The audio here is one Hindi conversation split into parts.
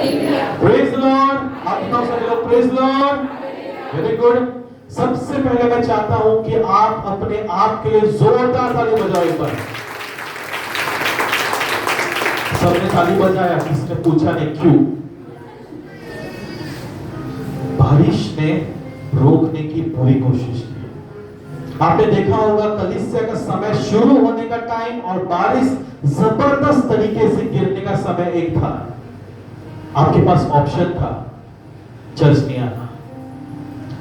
Praise Lord. आप बताओ सभी लोग प्रेज लॉर्ड। Very good. सबसे पहले मैं चाहता हूं कि आप अपने आप के लिए जोरदार ताली बजाओ एक बार। सबने ताली बजाया, किसी ने पूछा नहीं क्यों? बारिश ने रोकने की पूरी कोशिश की। आपने देखा होगा कलीसिया का समय शुरू होने का टाइम और बारिश जबरदस्त तरीके से गिरने का समय एक था। आपके पास ऑप्शन था चर्च नहीं आना,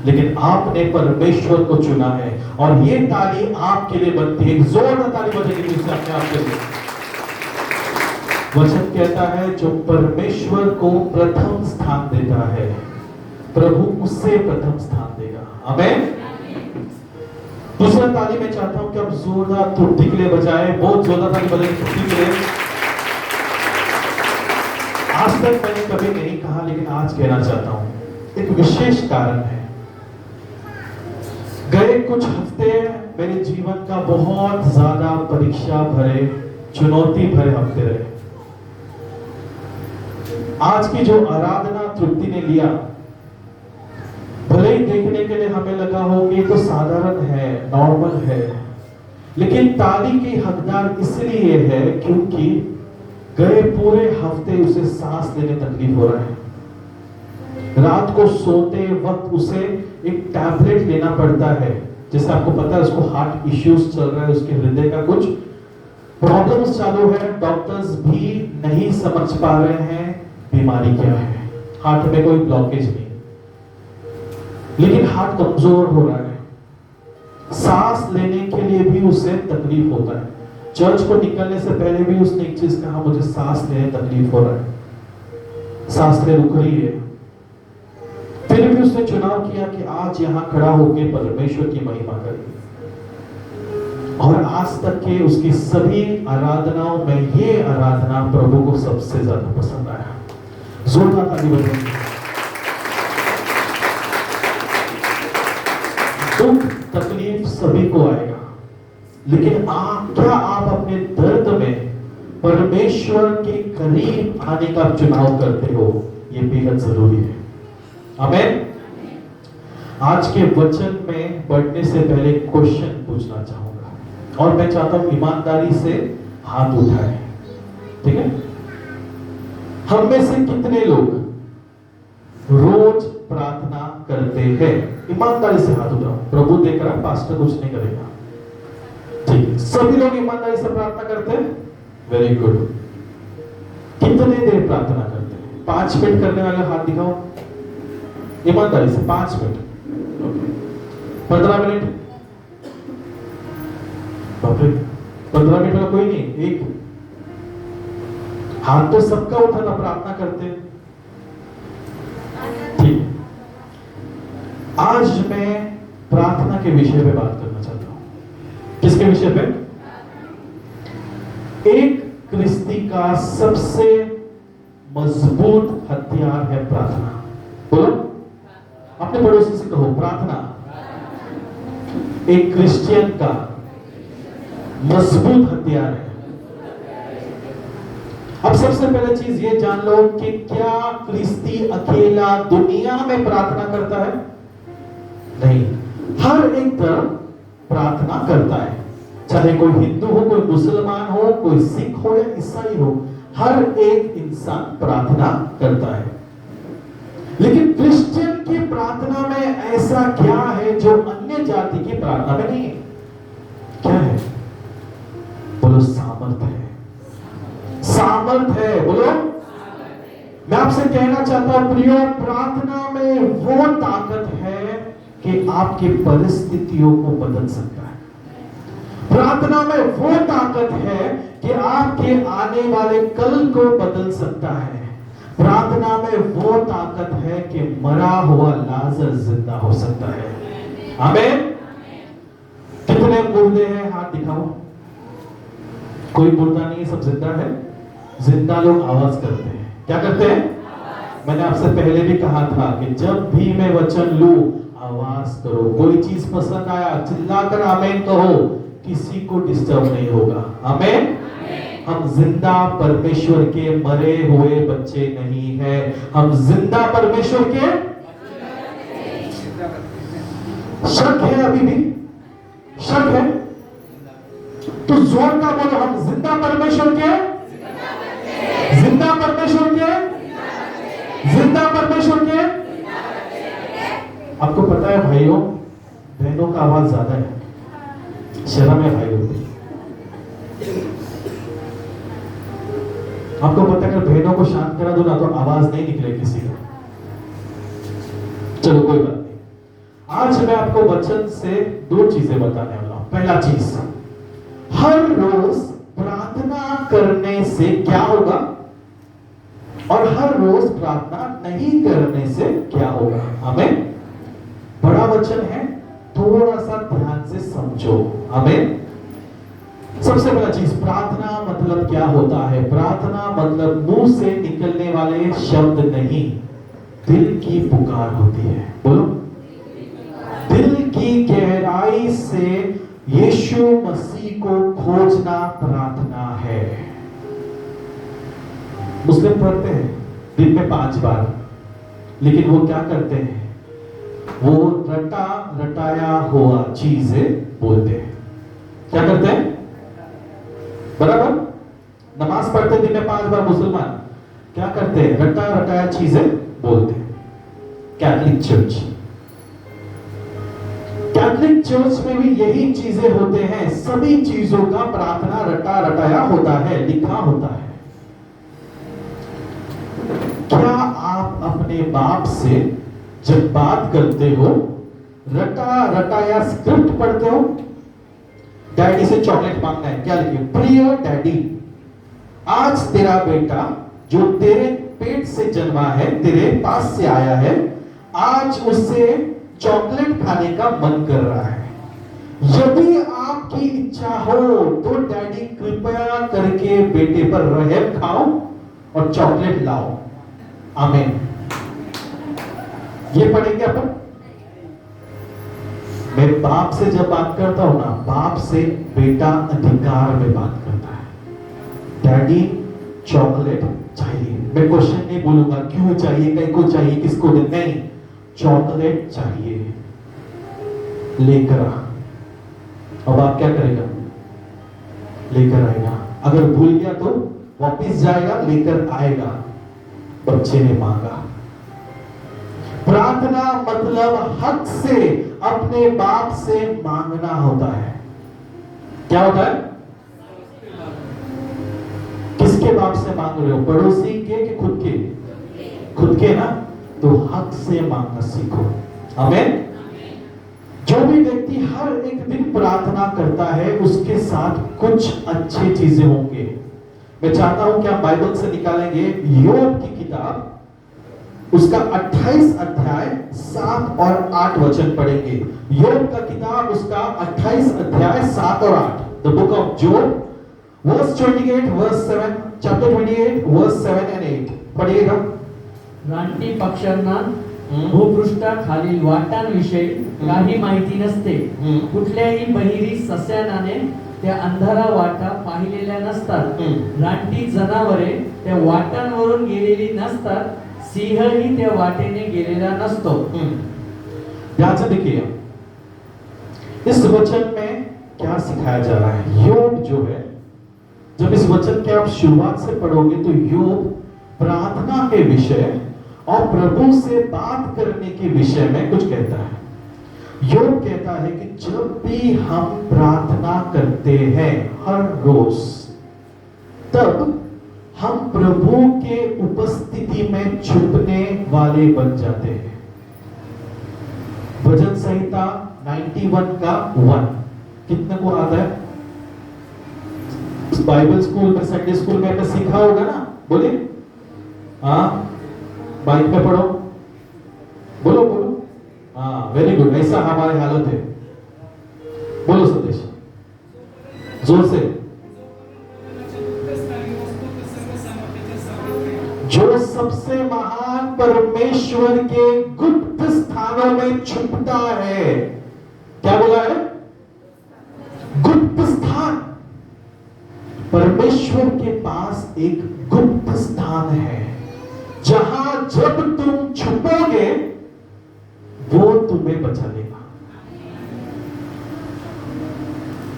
लेकिन आपने परमेश्वर को चुना है और ये ताली आपके लिए बनती है। जोरदार ताली बजेगी दूसरे अपने आप के लिए। वचन कहता है जो परमेश्वर को प्रथम स्थान देता है प्रभु उससे प्रथम स्थान देगा। आमीन। दूसरा ताली मैं चाहता हूं कि आप जोरदार तुरती के लिए बजाएं। बहुत जोरदार ताली बजाएं तुरती के लिए। आज तक मैंने कभी नहीं कहा, लेकिन आज कहना चाहता हूं। एक विशेष कारण है। गए कुछ हफ्ते मेरे जीवन का बहुत ज्यादा परीक्षा भरे, चुनौती भरे हफ्ते रहे। आज की जो आराधना तृप्ति ने लिया, भले ही देखने के लिए हमें लगा हो कि तो साधारण है, नॉर्मल है, लेकिन ताली की हकदार इसलिए है क्योंकि गए पूरे हफ्ते उसे सांस लेने तकलीफ हो रहा है। रात को सोते वक्त उसे एक टैबलेट लेना पड़ता है। जैसे आपको पता है उसको हार्ट इश्यूज चल रहा है, उसके हृदय का कुछ प्रॉब्लम्स चालू है। डॉक्टर्स भी नहीं समझ पा रहे हैं बीमारी क्या है। हार्ट में कोई ब्लॉकेज नहीं, लेकिन हार्ट कमजोर हो रहा है। सांस लेने के लिए भी उसे तकलीफ होता है। चर्च को निकलने से पहले भी उसने एक चीज कहा, मुझे सांस लेने तकलीफ हो रहा है, सांस ले रुक रही है। फिर भी उसने चुनाव किया कि आज यहां खड़ा होकर परमेश्वर की महिमा करेगी। और आज तक के उसकी सभी आराधनाओं में ये आराधना प्रभु को सबसे ज्यादा पसंद आया। जोरदार ताली बजाइए। दुख तकलीफ सभी को आएगा, लेकिन क्या आप अपने दर्द में परमेश्वर के करीब आने का चुनाव करते हो? यह बेहद जरूरी है। आमीन। आज के वचन में बढ़ने से पहले क्वेश्चन पूछना चाहूंगा और मैं चाहता हूं ईमानदारी से हाथ उठाएं। ठीक है? हम में से कितने लोग रोज प्रार्थना करते हैं? ईमानदारी से हाथ उठाओ। प्रभु देख रहा है, पास्टर कुछ नहीं करेगा। ठीक है, सभी लोग ईमानदारी से प्रार्थना करते हैं। Very good. कितने देर प्रार्थना करते हैं? 5 मिनट करने वाले हाथ दिखाओ ईमानदारी से। 5 मिनट, 15 मिनट, बाप रे 15 मिनट वाला कोई नहीं। एक हाथ तो सबका उठा था, प्रार्थना करते हैं। ठीक, आज मैं प्रार्थना के विषय पे बात करना चाहता हूं। किसके विषय पे? एक क्रिस्ती का सबसे मजबूत हथियार है प्रार्थना। बोलो, अपने पड़ोसी से कहो प्रार्थना एक क्रिश्चियन का मजबूत हथियार है। अब सबसे पहले चीज ये जान लो कि क्या क्रिस्ती अकेला दुनिया में प्रार्थना करता है? नहीं, हर एक धर्म प्रार्थना करता है। चाहे कोई हिंदू हो, कोई मुसलमान हो, कोई सिख हो या ईसाई हो, हर एक इंसान प्रार्थना करता है। लेकिन क्रिश्चियन की प्रार्थना में ऐसा क्या है जो अन्य जाति की प्रार्थना में नहीं है? क्या है? बोलो, सामर्थ है। सामर्थ है। बोलो, मैं आपसे कहना चाहता हूं प्रियो, प्रार्थना में वो ताकत है कि आपकी परिस्थितियों को बदल सकता है। प्रार्थना में वो ताकत है कि आपके आने वाले कल को बदल सकता है। प्रार्थना में वो ताकत है कि मरा हुआ लाजर जिंदा हो सकता है। आमीन। कितने मुर्दे हैं? हाथ दिखाओ। कोई मुर्दा नहीं, सब जिंदा है। जिंदा लोग आवाज करते हैं। क्या करते हैं? मैंने आपसे पहले भी कहा था कि जब भी मैं वचन लूं आवाज करो। कोई चीज पसंद आया चिल्लाकर आमीन कहो, किसी को डिस्टर्ब नहीं होगा। आमीन। हम जिंदा परमेश्वर के मरे हुए बच्चे नहीं है, हम जिंदा परमेश्वर के। शक है? अभी भी शक है? तो जोर का बोलो, हम जिंदा परमेश्वर के, जिंदा परमेश्वर के, जिंदा परमेश्वर के। आपको पता है भाइयों बहनों का आवाज ज्यादा है, शर्म है भाइयों। आपको पता है अगर बहनों को शांत करा दो ना तो आवाज नहीं निकले किसी का। चलो कोई बात नहीं, आज मैं आपको वचन से दो चीजें बताने वाला हूं। पहला चीज, हर रोज प्रार्थना करने से क्या होगा और हर रोज प्रार्थना नहीं करने से क्या होगा। हमें बड़ा वचन है, थोड़ा सा ध्यान से समझो। हमें सबसे पहला चीज, प्रार्थना मतलब क्या होता है। प्रार्थना मतलब मुंह से निकलने वाले शब्द नहीं, दिल की पुकार होती है। बोलो, दिल की गहराई से यीशु मसीह को खोजना प्रार्थना है। मुस्लिम पढ़ते हैं दिन में 5 बार, लेकिन वो क्या करते हैं, वो रटा रटाया हुआ चीजें बोलते हैं। क्या करते हैं? बराबर नमाज पढ़ते दिन में 5 बार मुसलमान क्या करते हैं? रटा रटाया चीजें बोलते हैं। कैथोलिक चर्च, कैथोलिक चर्च में भी यही चीजें होते हैं। सभी चीजों का प्रार्थना रटा रटाया होता है, लिखा होता है। क्या आप अपने बाप से जब बात करते हो रटा रटाया स्क्रिप्ट पढ़ते हो? डैडी से चॉकलेट मांगना है, क्या लिखिए? प्रिय डैडी, आज तेरा बेटा जो तेरे पेट से जन्मा है, तेरे पास से आया है, आज उसे चॉकलेट खाने का मन कर रहा है। यदि आपकी इच्छा हो तो डैडी कृपया करके बेटे पर रहम खाओ और चॉकलेट लाओ। आमीन। ये पढ़ेंगे अपन। मैं बाप से जब बात करता हूं ना, बाप से बेटा अधिकार में बात करता है। डैडी चॉकलेट चाहिए, मैं क्वेश्चन नहीं बोलूंगा क्यों चाहिए, कहीं को चाहिए, किसको नहीं, चॉकलेट चाहिए, लेकर आ। अब आप क्या करेगा? लेकर आएगा। अगर भूल गया तो वापस जाएगा, लेकर आएगा। बच्चे ने मांगा। प्रार्थना मतलब हक से अपने बाप से मांगना होता है। क्या होता है? किसके बाप से मांग रहे हो? पड़ोसी के कि खुद के? खुद के ना, तो हक से मांगना सीखो। आमीन। जो भी व्यक्ति हर एक दिन प्रार्थना करता है उसके साथ कुछ अच्छी चीजें होंगे। मैं चाहता हूं कि आप बाइबल से निकालेंगे योग की किताब, उसका 28 अध्याय 7 और 8 वचन पढ़ेंगे। योग का किताब उसका 28 अध्याय 7 और 8, the book of Job, verse 28 verse 7, chapter 28 verse 7 and 8 पढ़िएगा। रानटी पक्ष्यांना भूपृष्ठाखालील वाटांविषयी काही माहिती नसते। कुठल्याही बहिरी सस्यानाने त्या अंधारा वाटा पाहिलेल्या नसतात। रानटी जनावरे त्या वाटांवरून गेलेली नसतात। सिंहही त्या वाटेने गेलेला नसतो। ध्यान से देखिए, इस वचन में क्या सिखाया जा रहा है। योग जो है, जब इस वचन के आप शुरुआत से पढ़ोगे तो योग प्रार्थना के विषय और प्रभु से बात करने के विषय में कुछ कहता है। योग कहता है कि जब भी हम प्रार्थना करते हैं हर रोज, तब हम प्रभु के उपस्थिति में छुपने वाले बन जाते हैं। भजन संहिता 91 का 1 कितने को आता है? बाइबल स्कूल में, संडे स्कूल में आपने सीखा होगा ना, बोलिए। हाँ, बाइक में पढ़ो, बोलो बोलो। हाँ, वेरी गुड। ऐसा हमारी हालत है। बोलो संदेश जोर से। जो सबसे महान परमेश्वर के गुप्त स्थानों में छुपता है। क्या बोला है? गुप्त स्थान। परमेश्वर परमेश्वर के पास एक गुप्त स्थान है, जहां जब तुम छुपोगे वो तुम्हें बचा लेगा।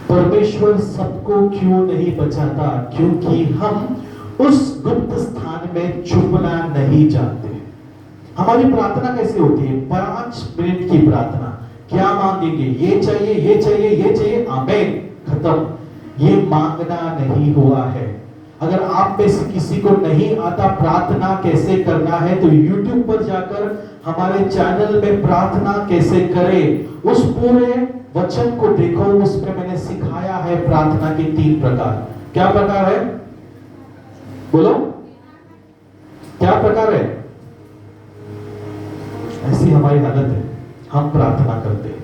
परमेश्वर सबको क्यों नहीं बचाता? क्योंकि हम उस गुप्त स्थान में छुपना नहीं जानते। हमारी प्रार्थना कैसे होती है? 5 मिनट की प्रार्थना। क्या मांगेंगे? ये चाहिए, ये चाहिए, ये चाहिए, आमीन, खत्म। ये मांगना नहीं हुआ है। अगर आप में से किसी को नहीं आता प्रार्थना कैसे करना है, तो YouTube पर जाकर हमारे चैनल में प्रार्थना कैसे करें उस पूरे वचन को देखो। उसमें मैंने सिखाया है प्रार्थना के 3 प्रकार। क्या प्रकार है? बोलो, क्या प्रकार है? ऐसी हमारी हालत है, हम प्रार्थना करते हैं।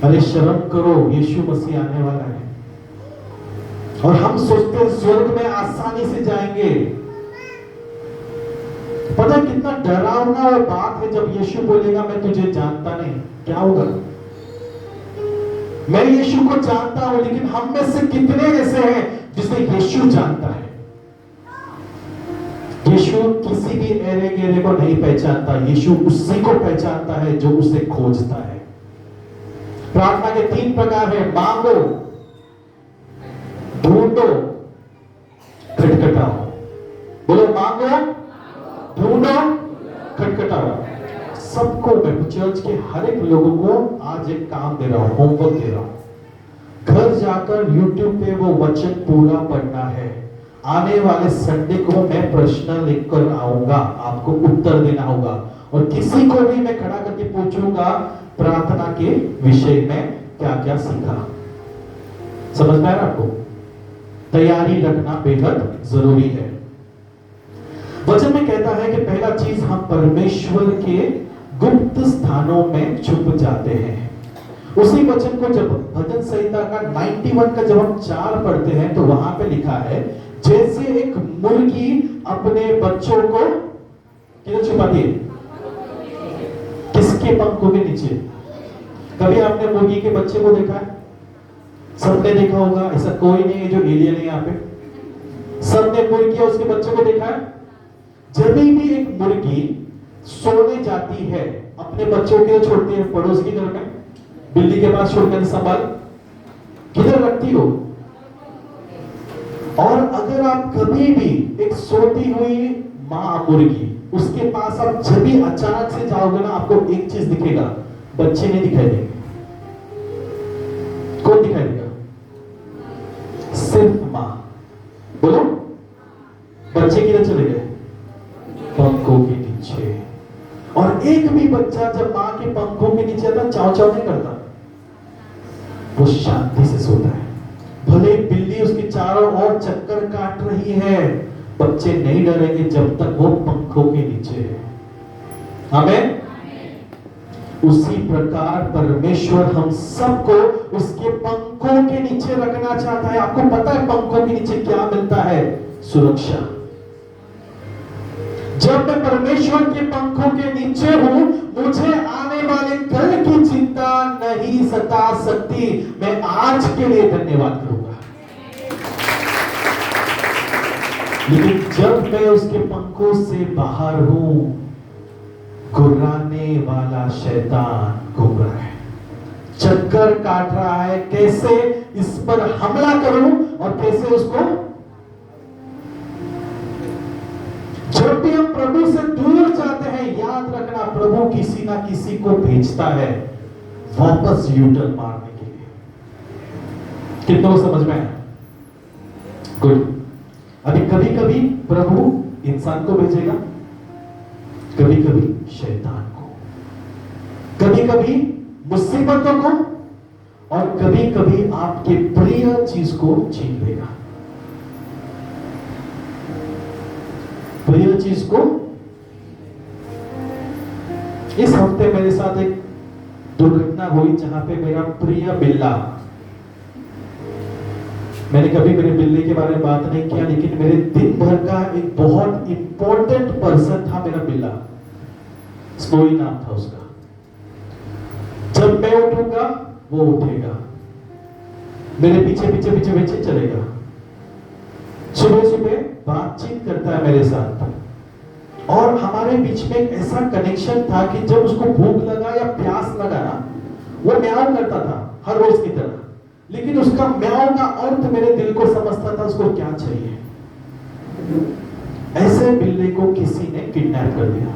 अरे शर्म करो, यीशु मसीह आने वाला है और हम सोचते हैं स्वर्ग में आसानी से जाएंगे। पता है कितना डरावना वो बात है जब यीशु बोलेगा मैं तुझे जानता नहीं। क्या होगा? मैं यीशु को जानता हूं, लेकिन हम में से कितने ऐसे हैं जिसे यीशु जानता है? यीशु किसी भी एरे गेरे को नहीं पहचानता, यीशु उसी को पहचानता है जो उसे खोजता है। प्रार्थना के 3 प्रकार है। मांगो, ढूंढो, खटखटाओ। बोलो, मांगो, ढूंढो, खटखटाओ। सबको, मैं चर्च के हर एक लोगों को आज एक काम दे रहा हूं, होमवर्क दे रहा हूं। घर जाकर YouTube पे वो वचन पूरा पढ़ना है। आने वाले संडे को मैं प्रश्न लिखकर आऊंगा, आपको उत्तर देना होगा और किसी को भी मैं खड़ा करके पूछूंगा प्रार्थना के विषय में क्या क्या सीखा। समझ में आ रहा आपको? तैयारी रखना बेहद जरूरी है। वचन में कहता है कि पहला चीज, हम परमेश्वर के गुप्त स्थानों में छुप जाते हैं। उसी वचन को जब भजन संहिता का 91 का जब हम 4 पढ़ते हैं तो वहां पे लिखा है, जैसे एक मुर्गी अपने बच्चों को किधर छुपाती है? किसके पंखों के नीचे? कभी आपने मुर्गी के बच्चे को देखा है? सबने देखा होगा, ऐसा कोई नहीं है जो एलियन है यहाँ पे। सबने मुर्गी और उसके बच्चे को देखा है। जब भी एक मुर्गी सोने जाती है, अपने बच्चों के छोड़ती है पड़ोस के घर में, बिल्ली के पास छोड़कर संभाल किधर रखती हो? और अगर आप कभी भी एक सोती हुई मां मुर्गी उसके पास आप जब भी अचानक से जाओगे ना, आपको एक चीज दिखेगा, बच्चे नहीं दिखाई देंगे। कौन दिखाई देगा? सिर्फ मां। बोलो, बच्चे किधर चले गए? पंखों के नीचे। और एक भी बच्चा जब मां के पंखों के नीचे आता, चाव चाव नहीं करता, वो शांति से सोता है। भले बिल्ली उसके चारों ओर चक्कर काट रही है, बच्चे नहीं डरेंगे जब तक वो पंखों के नीचे है। आमीन। उसी प्रकार परमेश्वर हम सबको उसके पंखों के नीचे रखना चाहता है। आपको पता है पंखों के नीचे क्या मिलता है? सुरक्षा। जब मैं परमेश्वर के पंखों के नीचे हूं, मुझे आने वाले कल की चिंता नहीं सता सकती। मैं आज के लिए धन्यवाद करूंगा। लेकिन जब मैं उसके पंखों से बाहर हूं, घुराने वाला शैतान घूम रहा है, चक्कर काट रहा है, कैसे इस पर हमला करूं और कैसे उसको। जब भी हम प्रभु से दूर जाते हैं, याद रखना प्रभु किसी ना किसी को भेजता है वापस यूटर्न मारने के लिए। कितनों समझ में आया? गुड। अभी कभी कभी प्रभु इंसान को भेजेगा, कभी कभी शैतान को, कभी कभी मुसीबतों को, और कभी कभी आपके प्रिय चीज को छीन लेगा। प्रिय चीज को। इस हफ्ते मेरे साथ एक दुर्घटना हुई जहां पे मेरा प्रिय बिल्ला, मैंने कभी मेरे बिल्ली के बारे में बात नहीं किया, लेकिन मेरे दिन भर का एक बहुत इंपॉर्टेंट पर्सन था मेरा बिल्ला। स्नोई नाम था उसका। जब मैं उठूंगा वो उठेगा, मेरे पीछे पीछे पीछे पीछे चलेगा। सुबह सुबह बातचीत करता है मेरे साथ, और हमारे बीच में एक ऐसा कनेक्शन था कि जब उसको भूख लगा या प्यास लगा ना, वो म्याऊ करता था हर रोज की तरह, लेकिन उसका म्याऊ का अर्थ मेरे दिल को समझता था उसको क्या चाहिए। ऐसे बिल्ली को किसी ने किडनैप कर दिया।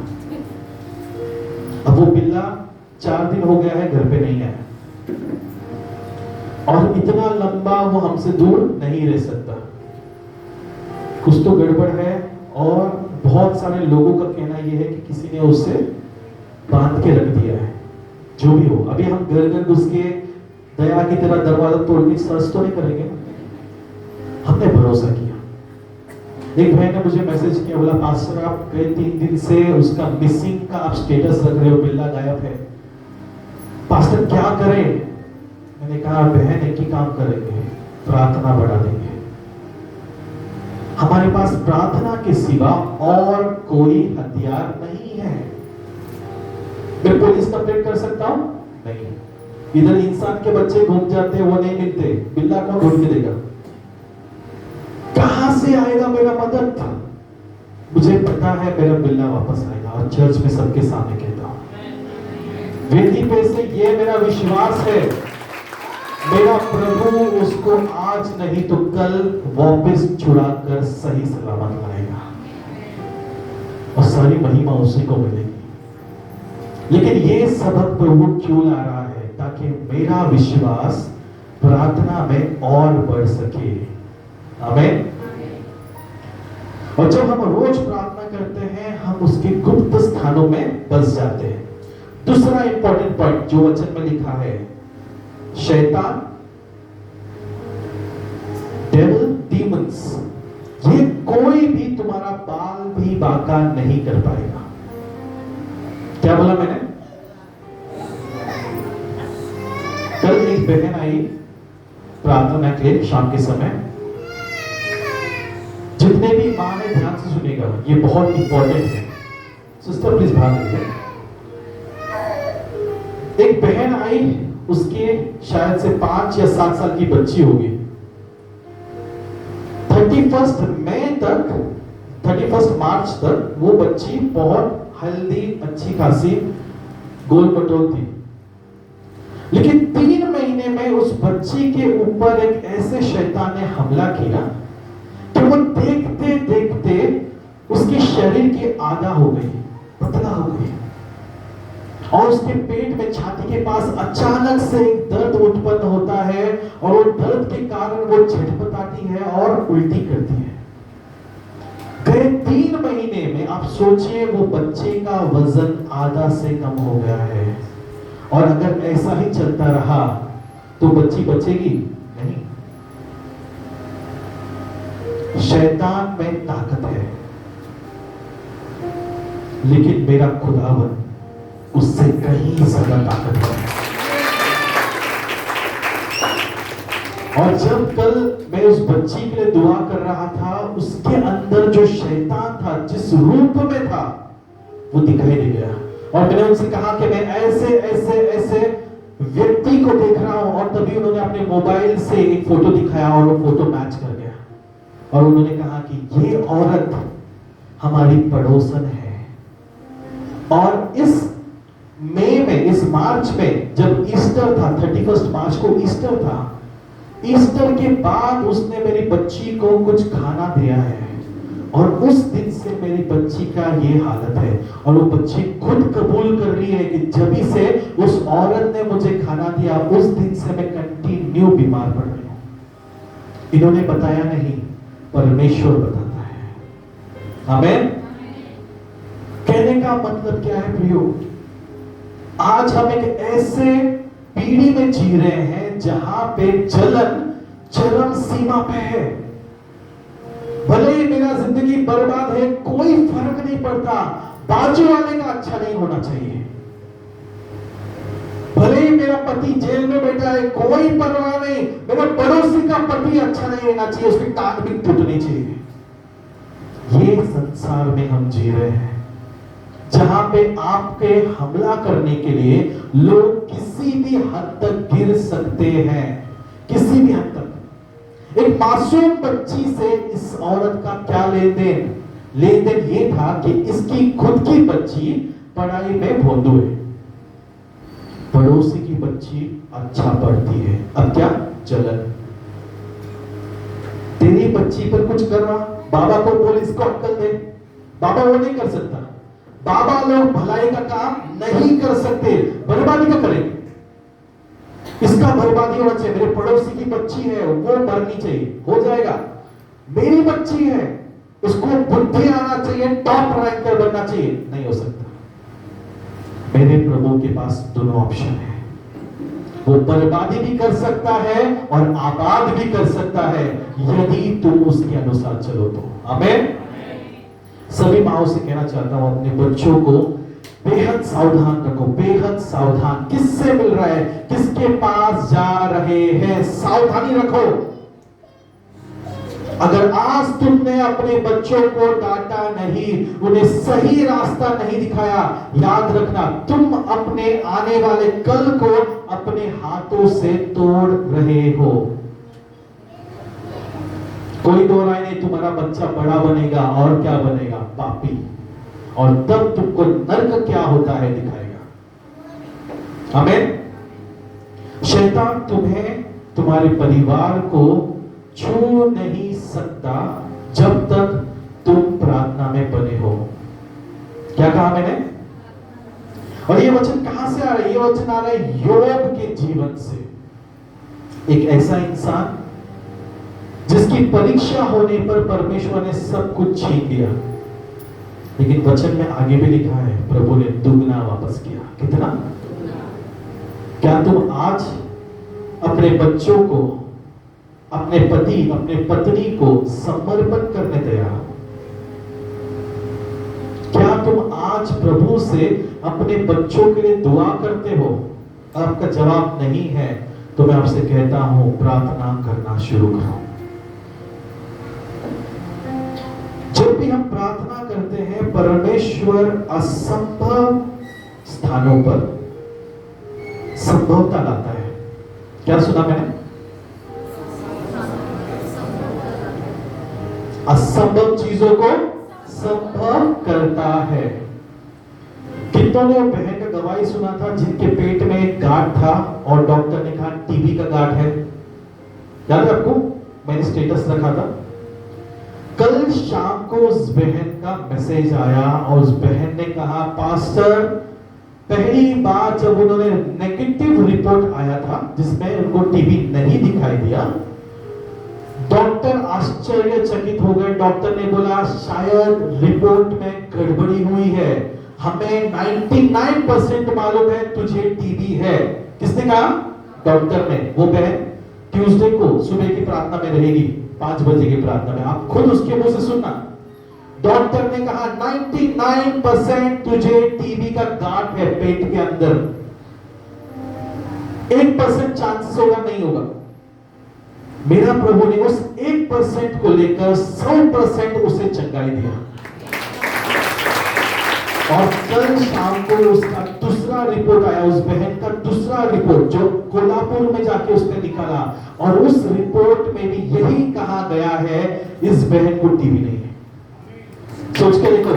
अब वो बिल्ला 4 दिन हो गया है घर पे नहीं आया, और इतना लंबा वो हमसे दूर नहीं रह सकता। कुछ तो गड़बड़ है, और बहुत सारे लोगों का कहना यह है कि किसी ने उसे बांध के रख दिया है। जो भी हो, अभी हम घर घर घुस के दया की तरह दरवाजा तोड़ के सर्च तो नहीं करेंगे। हमने भरोसा किया। एक भाई ने मुझे मैसेज किया, बोला पास्टर आप कई 3 दिन से उसका मिसिंग का आप स्टेटस रख रहे हो, बिल्ला गायब है, पास्टर क्या करें? मैंने कहा बहन एक ही काम करेंगे, प्रार्थना बढ़ा देंगे। हमारे पास प्रार्थना के सिवा और कोई हथियार नहीं है। मैं पुलिस कंप्लेंट कर सकता हूं? नहीं। इधर इंसान के बच्चे घूम जाते हैं, वो नहीं मिलते, बिल्ला कौन ढूंढ के देगा? कहां से आएगा मेरा मदद? मुझे पता है मेरा बिल्ला वापस आएगा, और चर्च में सबके सामने कहता हूं, वेदी पे से ये मेरा विश्वास है, मेरा प्रभु उसको आज नहीं तो कल वापस छुड़ा कर सही सलामत लाएगा, और सारी महिमा उसी को मिलेगी। लेकिन ये सबक प्रभु क्यों ला रहा है? ताकि मेरा विश्वास प्रार्थना में और बढ़ सके। आमीन। और जब हम रोज प्रार्थना करते हैं, हम उसके गुप्त स्थानों में बस जाते हैं। दूसरा इंपॉर्टेंट पॉइंट जो वचन में लिखा है, शैतान, डेविल, डीमंस, ये कोई भी तुम्हारा बाल भी बांका नहीं कर पाएगा। क्या बोला मैंने? कल एक बहन आई प्रार्थना के लिए शाम के समय। जितने भी मां ने ध्यान से सुनेगा, ये बहुत इंपॉर्टेंट है। सिस्टर प्लीज भाग लीजिए। एक बहन आई, उसके शायद से 5 या 7 साल की बच्ची होगी। 31 मई तक, 31 मार्च तक वो बच्ची बहुत हेल्दी, अच्छी खासी, गोल मटोल थी। लेकिन 3 महीने में उस बच्ची के ऊपर एक ऐसे शैतान ने हमला किया कि वो देखते देखते उसके शरीर की आधा हो गई, पतला हो गई, और उसके पेट में, छाती के पास अचानक से एक दर्द उत्पन्न होता है, और वो दर्द के कारण वो झटपटाती है और उल्टी करती है। गए 3 महीने में आप सोचिए वो बच्चे का वजन आधा से कम हो गया है, और अगर ऐसा ही चलता रहा तो बच्ची बचेगी नहीं। शैतान में ताकत है, लेकिन मेरा खुदावन उससे कहीं ज्यादा ताकत है। और जब कल मैं उस बच्ची के लिए दुआ कर रहा था, उसके अंदर जो शैतान था, जिस रूप में था, वो दिखाई दे गया। और मैंने उनसे कहा कि मैं ऐसे ऐसे ऐसे व्यक्ति को देख रहा हूं, और तभी उन्होंने अपने मोबाइल से एक फोटो दिखाया, और वो फोटो मैच कर गया। और उन्होंने कहा कि ये औरत हमारी पड़ोसन है। और इस मई में, इस मार्च में, जब ईस्टर था, 31 मार्च को ईस्टर था, ईस्टर के बाद उसने मेरी बच्ची को कुछ खाना दिया है, और उस दिन से मेरी बच्ची का ये हालत है। और वो बच्ची खुद कबूल कर रही है कि जब से उस औरत ने मुझे खाना दिया, उस दिन से मैं कंटिन्यू बीमार पड़ रही हूं। इन्होंने बताया नहीं, परमेश्वर बताता है। आमीन। कहने का मतलब क्या है प्रियो? आज हम एक ऐसे पीढ़ी में जी रहे हैं जहां पे जलन चरम सीमा पे है। भले ही मेरा जिंदगी बर्बाद है, कोई फर्क नहीं पड़ता, बाजू वाले का अच्छा नहीं होना चाहिए। भले ही मेरा पति जेल में बैठा है, कोई परवाह नहीं, मेरे पड़ोसी का पति अच्छा नहीं रहना चाहिए, उसकी टांग भी टूटनी चाहिए। ये संसार में हम जी रहे हैं जहां पे आपके हमला करने के लिए लोग किसी भी हद तक गिर सकते हैं, किसी भी हद तक। एक मासूम बच्ची से इस औरत का क्या लेन देन? लेन देन ये था कि इसकी खुद की बच्ची पढ़ाई में भोंदू है, पड़ोसी की बच्ची अच्छा पढ़ती है, अब क्या जलन? तेरी बच्ची पर कुछ कर रहा, बाबा को बोल इसको अक्कल दे। बाबा वो नहीं कर सकता। बाबा लोग भलाई का काम नहीं कर सकते, बर्बादी का करेंगे। इसका बर्बादी होना चाहिए, मेरे पड़ोसी की बच्ची है वो मरनी चाहिए, हो जाएगा। मेरी बच्ची है उसको बुद्धि आना चाहिए, टॉप रैंकर बनना चाहिए, नहीं हो सकता। मेरे प्रभु के पास दोनों ऑप्शन है, वो बर्बादी भी कर सकता है और आबाद भी कर सकता है, यदि तुम उसके अनुसार चलो तो। आमीन। सभी माओ से कहना चाहता हूं, अपने बच्चों को बेहद सावधान रखो, बेहद सावधान। किससे मिल रहा है, किसके पास जा रहे हैं, सावधानी रखो। अगर आज तुमने अपने बच्चों को डांटा नहीं, उन्हें सही रास्ता नहीं दिखाया, याद रखना तुम अपने आने वाले कल को अपने हाथों से तोड़ रहे हो। कोई दो राय नहीं, तुम्हारा बच्चा बड़ा बनेगा और क्या बनेगा, पापी, और तब तुमको नर्क क्या होता है दिखाएगा। आमीन। शैतान तुम्हें, तुम्हारे परिवार को छू नहीं सकता जब तक तुम प्रार्थना में बने हो। क्या कहा मैंने? और ये वचन कहां से आ रहा है? ये वचन आ रहा है योब के जीवन से। एक ऐसा इंसान जिसकी परीक्षा होने पर परमेश्वर ने सब कुछ छीन लिया, लेकिन वचन में आगे भी लिखा है प्रभु ने दुगना वापस किया। कितना? क्या तुम आज अपने बच्चों को, अपने पति, अपने पत्नी को समर्पण करने तैयार हो? क्या तुम आज प्रभु से अपने बच्चों के लिए दुआ करते हो? आपका जवाब नहीं है तो मैं आपसे कहता हूं, प्रार्थना करना शुरू करो। जब भी हम प्रार्थना करते हैं, परमेश्वर असंभव स्थानों पर संभवता लाता है। क्या सुना मैंने? असंभव चीजों को संभव करता है। कितनों ने बहन का गवाही सुना था जिनके पेट में एक गांठ था और डॉक्टर ने कहा टीबी का गांठ है? याद है आपको? मैंने स्टेटस रखा था। कल शाम को उस बहन का मैसेज आया और उस बहन ने कहा, पास्टर, पहली बार जब उन्होंने नेगेटिव रिपोर्ट आया था जिसमें उनको टीबी नहीं दिखाई दिया, डॉक्टर आश्चर्यचकित हो गए। डॉक्टर ने बोला शायद रिपोर्ट में गड़बड़ी हुई है, हमें 99% मालूम है तुझे टीबी है। किसने कहा? डॉक्टर ने। वो बहन ट्यूसडे को सुबह की प्रार्थना में रहेगी, 5 बजे की प्रार्थना में, आप खुद उसके मुंह से सुनना। डॉक्टर ने कहा 99% तुझे टीबी का गांठ है पेट के अंदर, 1% चांसेस होगा, नहीं होगा। मेरा प्रभु ने उस 1% को लेकर 100% उसे चंगाई दिया। और कल शाम को उसका दूसरा रिपोर्ट आया, उस बहन का दूसरा रिपोर्ट जो कोल्हापुर में जाके उसने निकाला, और उस रिपोर्ट में भी यही कहा गया है इस बहन को टीबी नहीं है। सोच के देखो,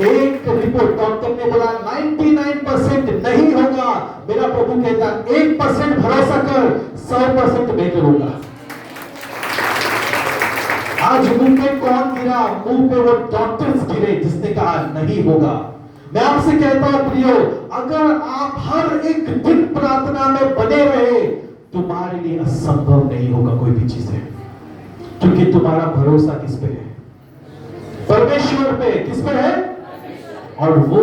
एक रिपोर्ट डॉक्टर ने बोला 99% नहीं होगा, मेरा प्रभु कहता 1% भरोसा कर, 100% मैं करूंगा। आज मुंह पे कौन गिरा? मुंह पे वो डॉक्टर्स गिरे जिसने कहा नहीं होगा। मैं आपसे कहता हूं प्रियो, अगर आप हर एक दिन प्रार्थना में बने रहे, तुम्हारे लिए असंभव नहीं होगा कोई भी चीज है, क्योंकि तुम्हारा भरोसा किस पे है? परमेश्वर पे। किस पे है? और वो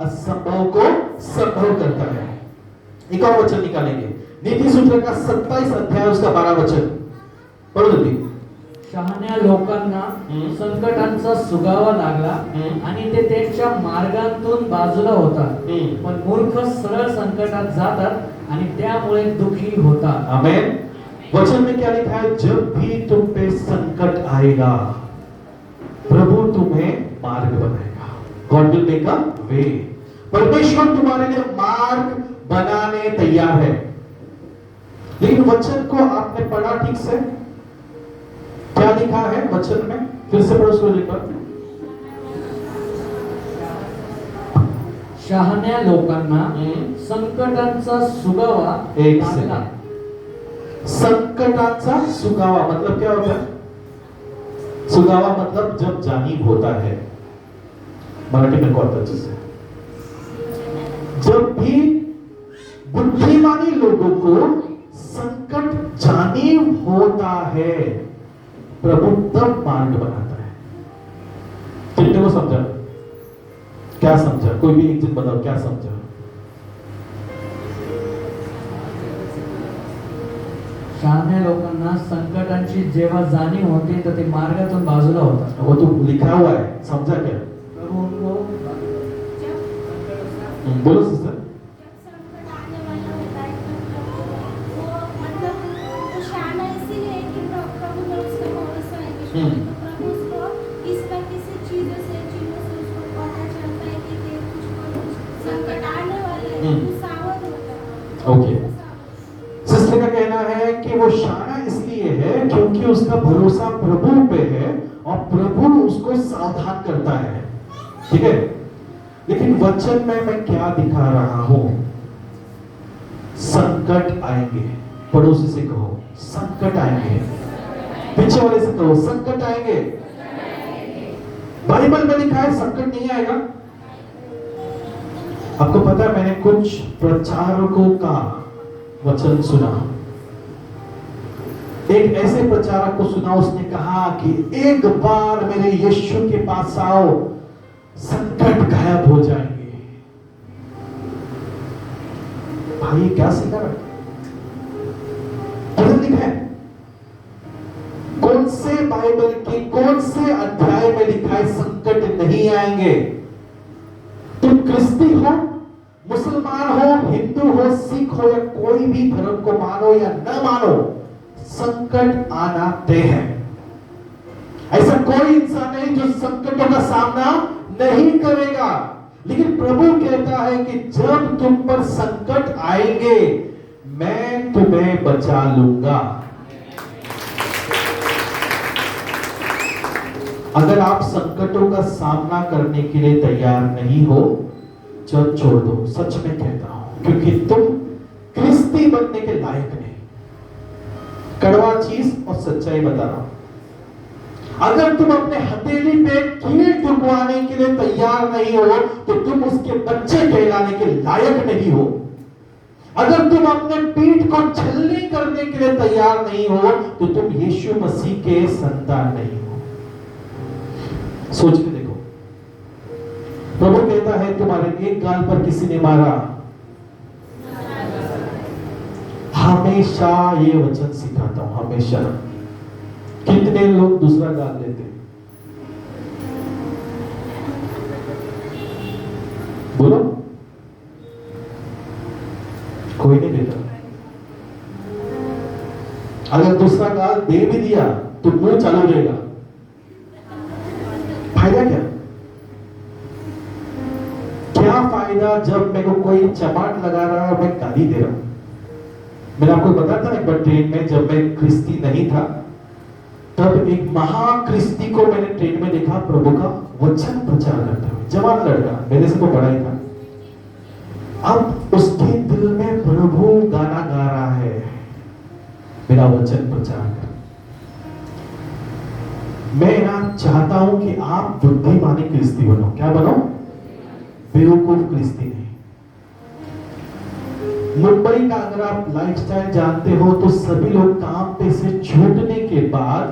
असंभव को संभव करता है। एक और वचन निकालेंगे, नीति सूत्र का 27 अध्याय उसका 12 वचन पढ़ो जल्दी। शहाण्या लोकांना संकटांचा सुगावा लागला आणि ते त्यांच्या मार्गातून बाजूला होतात, पण मूर्ख सरळ संकटात जातात आणि त्यामुळे दुखी होतात। आमेन। वचन में क्या लिखा है? जब भी तुम पे संकट आएगा, प्रभु तुम्हें मार्ग बनाएगा। गॉड विल मेक अ वे। परमेश्वर तुम्हारे लिए मार्ग बनाने तैयार है। लेकिन वचन को आपने पढ़ा ठीक से? क्या लिखा है वचन में? फिर से पढ़ो उसको लिखा। शहाण्या लोकांना संकटांचा सुगावा एक लागला. सेकंड। संकटाचा सुगावा मतलब क्या होता है? सुगावा मतलब जब जानीब होता है, मराठी में कौन अच्छे से, जब भी बुद्धिमानी लोगों को संकट जानीब होता है, प्रभु तब मार्ग बनाता है। कितने को समझा? क्या समझा? कोई भी एक चीज बताओ, क्या समझा? शहाण्या लोकांना संकटांची जेव्हा जाणीव होते तर ते मार्गातून बाजूला होतात. वो तो लिखा हुआ है, समझा क्या? प्रभु उनको बोलो सिस्टर। संकट आने वाला होता है तो वो मतलब वो शाना इसीलिए है कि प्रभु पर उसका भरोसा है कि प्रभु उसको किसी न किसी चीजों से उसको पता चलता है कि कुछ संकट आने वाले हैं, वो सावध होता है। ओके। सिस्टर का कहना है कि वो शाना इसलिए है क्योंकि उसका भरोसा प्रभु पे है और प्रभु उसको सावधान करता है। ठीक है, लेकिन वचन में मैं क्या दिखा रहा हूं? संकट आएंगे। पड़ोसी से कहो संकट आएंगे। पीछे वाले से कहो संकट आएंगे। बाइबल में लिखा है संकट नहीं आएगा। आपको पता है, मैंने कुछ प्रचारकों का वचन सुना। एक ऐसे प्रचारक को सुना, उसने कहा कि एक बार मेरे यीशु के पास आओ, संकट गायब हो जाएंगे। भाई क्या सीखा है? किधर लिखा है? कौन से बाइबल के कौन से अध्याय में लिखा है संकट नहीं आएंगे? तुम क्रिस्ती हो, मुसलमान हो, हिंदू हो, सिख हो या कोई भी धर्म को मानो या न मानो, संकट आना तय है। ऐसा कोई इंसान नहीं जो संकटों का सामना नहीं करेगा। लेकिन प्रभु कहता है कि जब तुम पर संकट आएंगे, मैं तुम्हें बचा लूंगा। अगर आप संकटों का सामना करने के लिए तैयार नहीं हो, चर्च छोड़ दो। सच में कहता हूं, क्योंकि तुम क्रिस्ती बनने के लायक नहीं। कड़वा चीज और सच्चाई बता रहा हूं। अगर तुम अपने हथेली पे कील ठुकवाने के लिए तैयार नहीं हो, तो तुम उसके बच्चे कहलाने के लायक नहीं हो। अगर तुम अपने पीठ को छलनी करने के लिए तैयार नहीं हो, तो तुम यीशु मसीह के संतान नहीं हो। सोच के देखो, प्रभु कहता है तुम्हारे एक गाल पर किसी ने मारा। हमेशा ये वचन सिखाता हूं, हमेशा। कितने लोग दूसरा गाल लेते? बोलो, कोई नहीं देता। अगर दूसरा गाल दे भी दिया तो मुंह चालू रहेगा। फायदा क्या? क्या फायदा जब मेरे को कोई चमाट लगा रहा है और मैं गाली दे रहा हूं? मैंने आपको बताया था एक बार ट्रेन में, जब मैं क्रिस्ती नहीं था, तब एक महाक्रिस्ती को मैंने ट्रेन में देखा, प्रभु का वचन प्रचार करता हुआ। जवान लड़का, मेरे से तो बड़ा ही था। अब उसके दिल में प्रभु गाना गा रहा है, मेरा वचन प्रचार कर। मैं ना चाहता हूं कि आप बुद्धिमानी क्रिस्ती बनो। क्या बनो? बेवकूफ क्रिस्ती नहीं। मुंबई का अगर आप लाइफस्टाइल जानते हो, तो सभी लोग काम पे से छूटने के बाद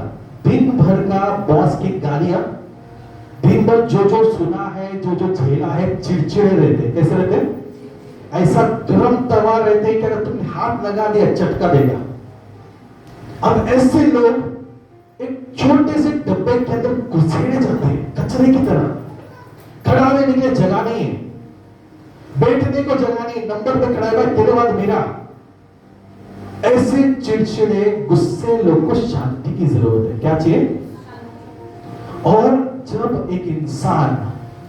दिन भर का बॉस की गालियां, दिन भर जो जो सुना है, जो जो झेला है, चिड़चिड़े रहते। कैसे रहते? ऐसा गरम तवा रहते कि अगर तुमने हाथ लगा दिया चटका देगा। अब ऐसे लोग एक छोटे से डब्बे के अंदर घुसेड़े जाते हैं, कचरे की तरह। खड़ा होने के लिए जगह नहीं है, बैठने को जगह नहीं, नंबर पे खड़ा है भाई, तेरे बाद मेरा। ऐसे चिड़चिड़े गुस्से लोग को शांति की जरूरत है। क्या चाहिए? और जब एक इंसान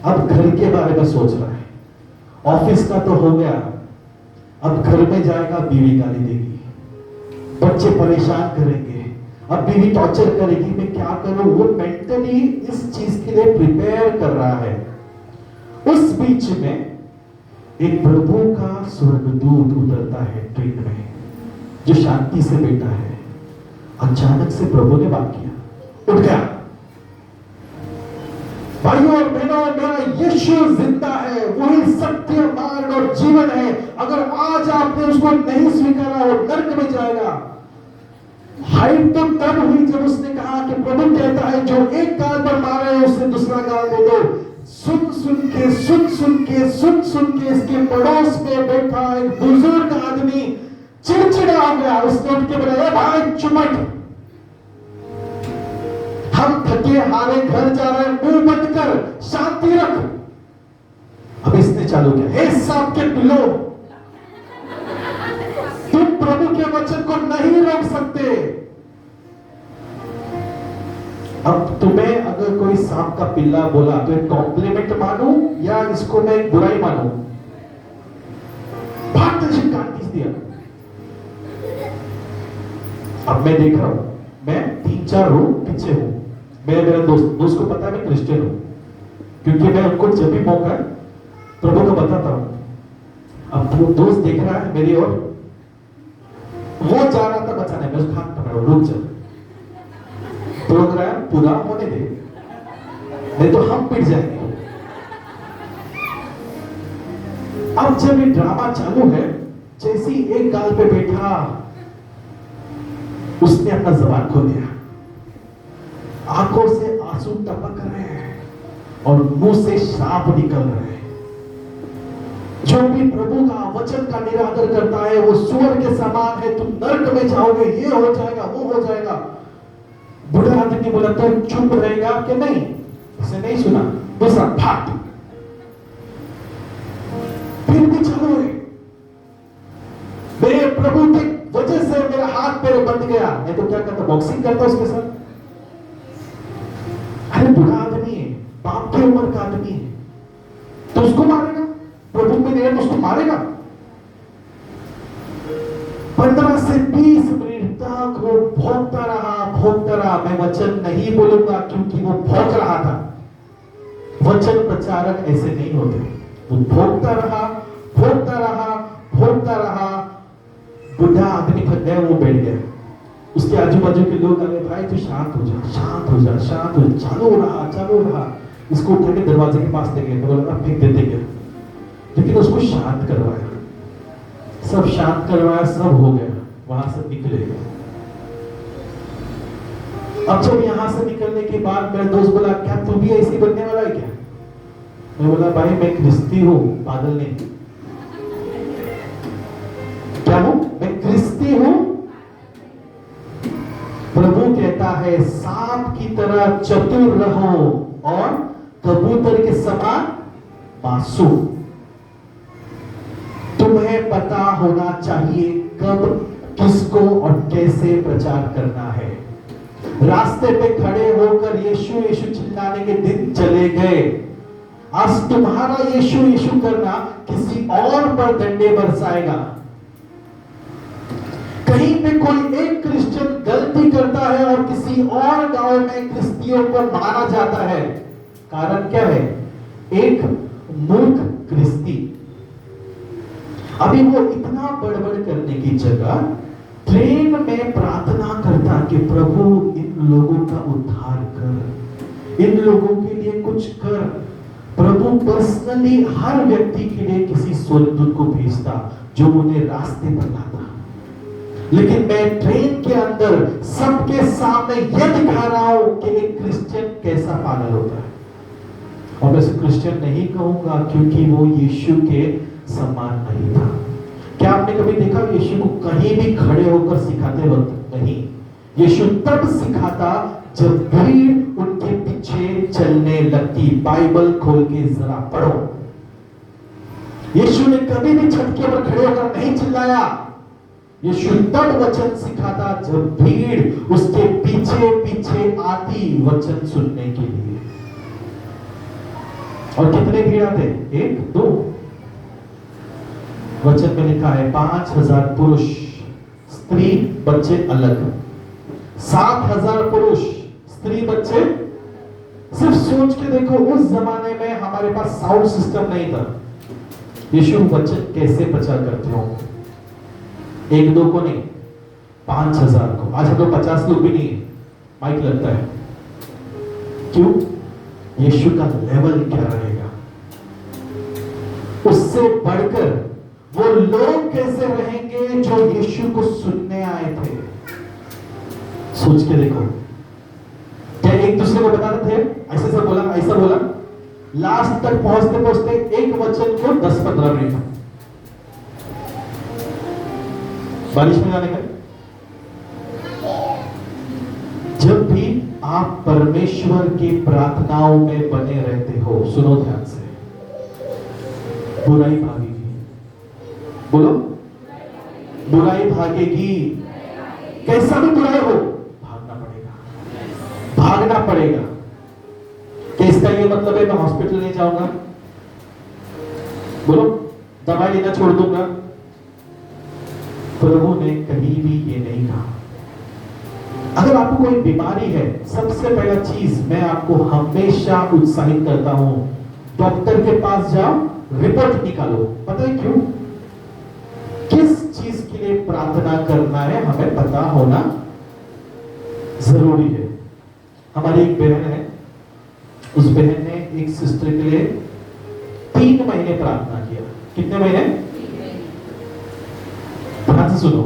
अब घर के बारे में सोच रहा है, ऑफिस का तो हो गया, अब घर में जाएगा, बीवी गाली देगी, बच्चे परेशान करेंगे, अब बीवी टॉर्चर करेगी, मैं क्या करूं। वो मेंटली इस चीज के लिए प्रिपेयर कर रहा है। उस बीच में एक प्रभु का स्वर्गदूत उतरता है ट्रेन में, जो शांति से बैठा है। अचानक से प्रभु ने बात किया, उठ गया। भाइयों और बहनों, मेरा यीशु जिंदा है, वही सत्य, मार्ग और जीवन है। अगर आज आपने उसको नहीं स्वीकारा, वो नर्क में जाएगा। हाइट तो तब हुई जब उसने कहा कि प्रभु कहता है, जो एक गाल पर मारे उसे दूसरा गाल दे दो। सुन सुन के इसके पड़ोस में बैठा एक बुजुर्ग आदमी चिड़चिड़ा हो गया। उसने उठ के बोला, भाई चुमट, हम थके हारे घर जा रहे हैं, मुंह बंद कर, शांति रख। अब इसने चालू किया, हे सांप के पिल्लो, तुम प्रभु के वचन को नहीं रोक सकते। अब तुम्हें अगर कोई सांप का पिल्ला बोला तो एक कॉम्प्लीमेंट मानूं या इसको मैं एक बुराई मानूं? भाग तुझे काट खींच दिया। अब मैं देख रहा हूं, मैं 3-4 रो पीछे हूं। मैं, मेरा दोस्त को पता है मैं क्रिश्चियन हूं, क्योंकि मैं उनको जब भी मौका है प्रभु को बताता हूं। अब वो दोस्त देख रहा है मेरी ओर, वो जा रहा था बचाने, मैं उसका हाथ पकड़ा, रुक जा, प्रोग्राम पूरा होने दे, नहीं तो हम पिट जाएंगे। अब जब ये ड्रामा चालू है, जैसी एक गाल पे बैठा, उसने अपना जबान खो दिया। आंखों से आंसू टपक रहे हैं और मुंह से श्राप निकल रहे हैं। जो भी प्रभु का वचन का निरादर करता है वो सूअर के समान है, तुम नरक में जाओगे, ये हो जाएगा, वो हो जाएगा। बुढ़ा आदमी बोला, तुम चुप रहेगा कि नहीं? इसे नहीं सुना, दूसरा भाग। फिर भी चलो, मेरे प्रभु की वजह से मेरा हाथ पैर बंध गया, नहीं तो क्या करता, बॉक्सिंग करता उसके साथ। अरे बुढ़ा आदमी है, बाप की उम्र का आदमी है, तो उसको मारेगा? प्रभु में देर तो उसको मारेगा। 15 से 20 मिनट तक वो भौंकता रहा। मैं वचन नहीं बोलूंगा क्योंकि वो भौंक रहा था। वचन प्रचारक ऐसे नहीं होते। वो भौंकता रहा। बुढ़ा आदमी थक गया, वो बैठ गया। उसके आजू बाजू के लोग अरे भाई तू शांत हो जा। चालू रहा। इसको उठा के दरवाजे के पास ले गए, बोला अब फेंक देते क्या, लेकिन उसको शांत करवाया, सब शांत करवाया, सब हो गया। वहां से निकले। अब जब यहां से निकलने के बाद मेरा दोस्त बोला, क्या तू भी ऐसी बनने वाला है क्या? मैं बोला, भाई मैं क्रिस्ती हूं, पागल नहीं। क्या हूं मैं? क्रिस्ती हूं। प्रभु कहता है, सांप की तरह चतुर रहो और कबूतर के समान मासूम। तुम्हें पता होना चाहिए कब, किसको और कैसे प्रचार करना है। रास्ते पे खड़े होकर यीशु यीशु चिल्लाने के दिन चले गए। आज तुम्हारा यीशु यीशु करना किसी और पर डंडे बरसाएगा। कहीं पे कोई एक क्रिश्चियन गलती करता है और किसी और गांव में क्रिस्तियों को मारा जाता है। कारण क्या है? एक मूर्ख क्रिस्ती। अभी वो इतना बड़बड़ करने की जगह ट्रेन में प्रार्थना करता कि प्रभु इन लोगों का उद्धार कर, इन लोगों के लिए कुछ कर। प्रभु पर्सनली हर व्यक्ति के लिए किसी स्वर्गदूत को भेजता जो उन्हें रास्ते पर लाता। लेकिन मैं ट्रेन के अंदर सबके सामने यह दिखा रहा हूं कि एक क्रिश्चियन कैसा पागल होता है। और मैं उसे क्रिश्चियन नहीं कहूंगा क्योंकि वो यीशु के समान नहीं था। क्या आपने कभी देखा यीशु को कहीं भी खड़े होकर सिखाते वक्त? नहीं। यीशु तब सिखाता जब भीड़ उनके पीछे चलने लगती। बाइबल खोल के जरा पढ़ो। यीशु ने कभी भी छत के ऊपर खड़े होकर नहीं चिल्लाया। यीशु तब वचन सिखाता जब भीड़ उसके पीछे पीछे आती वचन सुनने के लिए। और कितने भीड़ आते? 1-2। वचन में लिखा है 5000 पुरुष स्त्री बच्चे अलग, 7,000 पुरुष, स्त्री बच्चे। सिर्फ सोच के देखो, उस जमाने में हमारे पास साउंड सिस्टम नहीं था, यीशु वचन कैसे प्रचार करते हो? एक दो को नहीं, 5,000 को। आज हम लोग 50 लोग भी नहीं है, माइक लगता है। क्यों? यीशु का लेवल क्या रहेगा? उससे बढ़कर वो लोग कैसे रहेंगे जो यीशु को सुनने आए थे? सोच के देखो, क्या एक दूसरे को बताते थे? ऐसे से बोला, ऐसा बोला, लास्ट तक पहुंचते पहुंचते एक वचन को 10-15 मिनट। बारिश में जाने का, जब भी आप परमेश्वर की प्रार्थनाओं में बने रहते हो, सुनो ध्यान से, बुराई भागेगी। बोलो, बुराई भागेगी। कैसा भी बुराई हो, भागना पड़ेगा, भागना पड़ेगा। क्या इसका ये मतलब है मैं हॉस्पिटल नहीं जाऊंगा? बोलो, दवाई लेना छोड़ दूंगा? प्रभु ने कहीं भी ये नहीं कहा। अगर आपको कोई बीमारी है, सबसे पहला चीज मैं आपको हमेशा उत्साहित करता हूं, डॉक्टर के पास जाओ, रिपोर्ट निकालो। पता है क्यों? किस चीज के लिए प्रार्थना करना है हमें पता होना जरूरी है। हमारी एक बहन है, उस बहन ने एक सिस्टर के लिए 3 महीने प्रार्थना किया। कितने महीने? ध्यान से सुनो,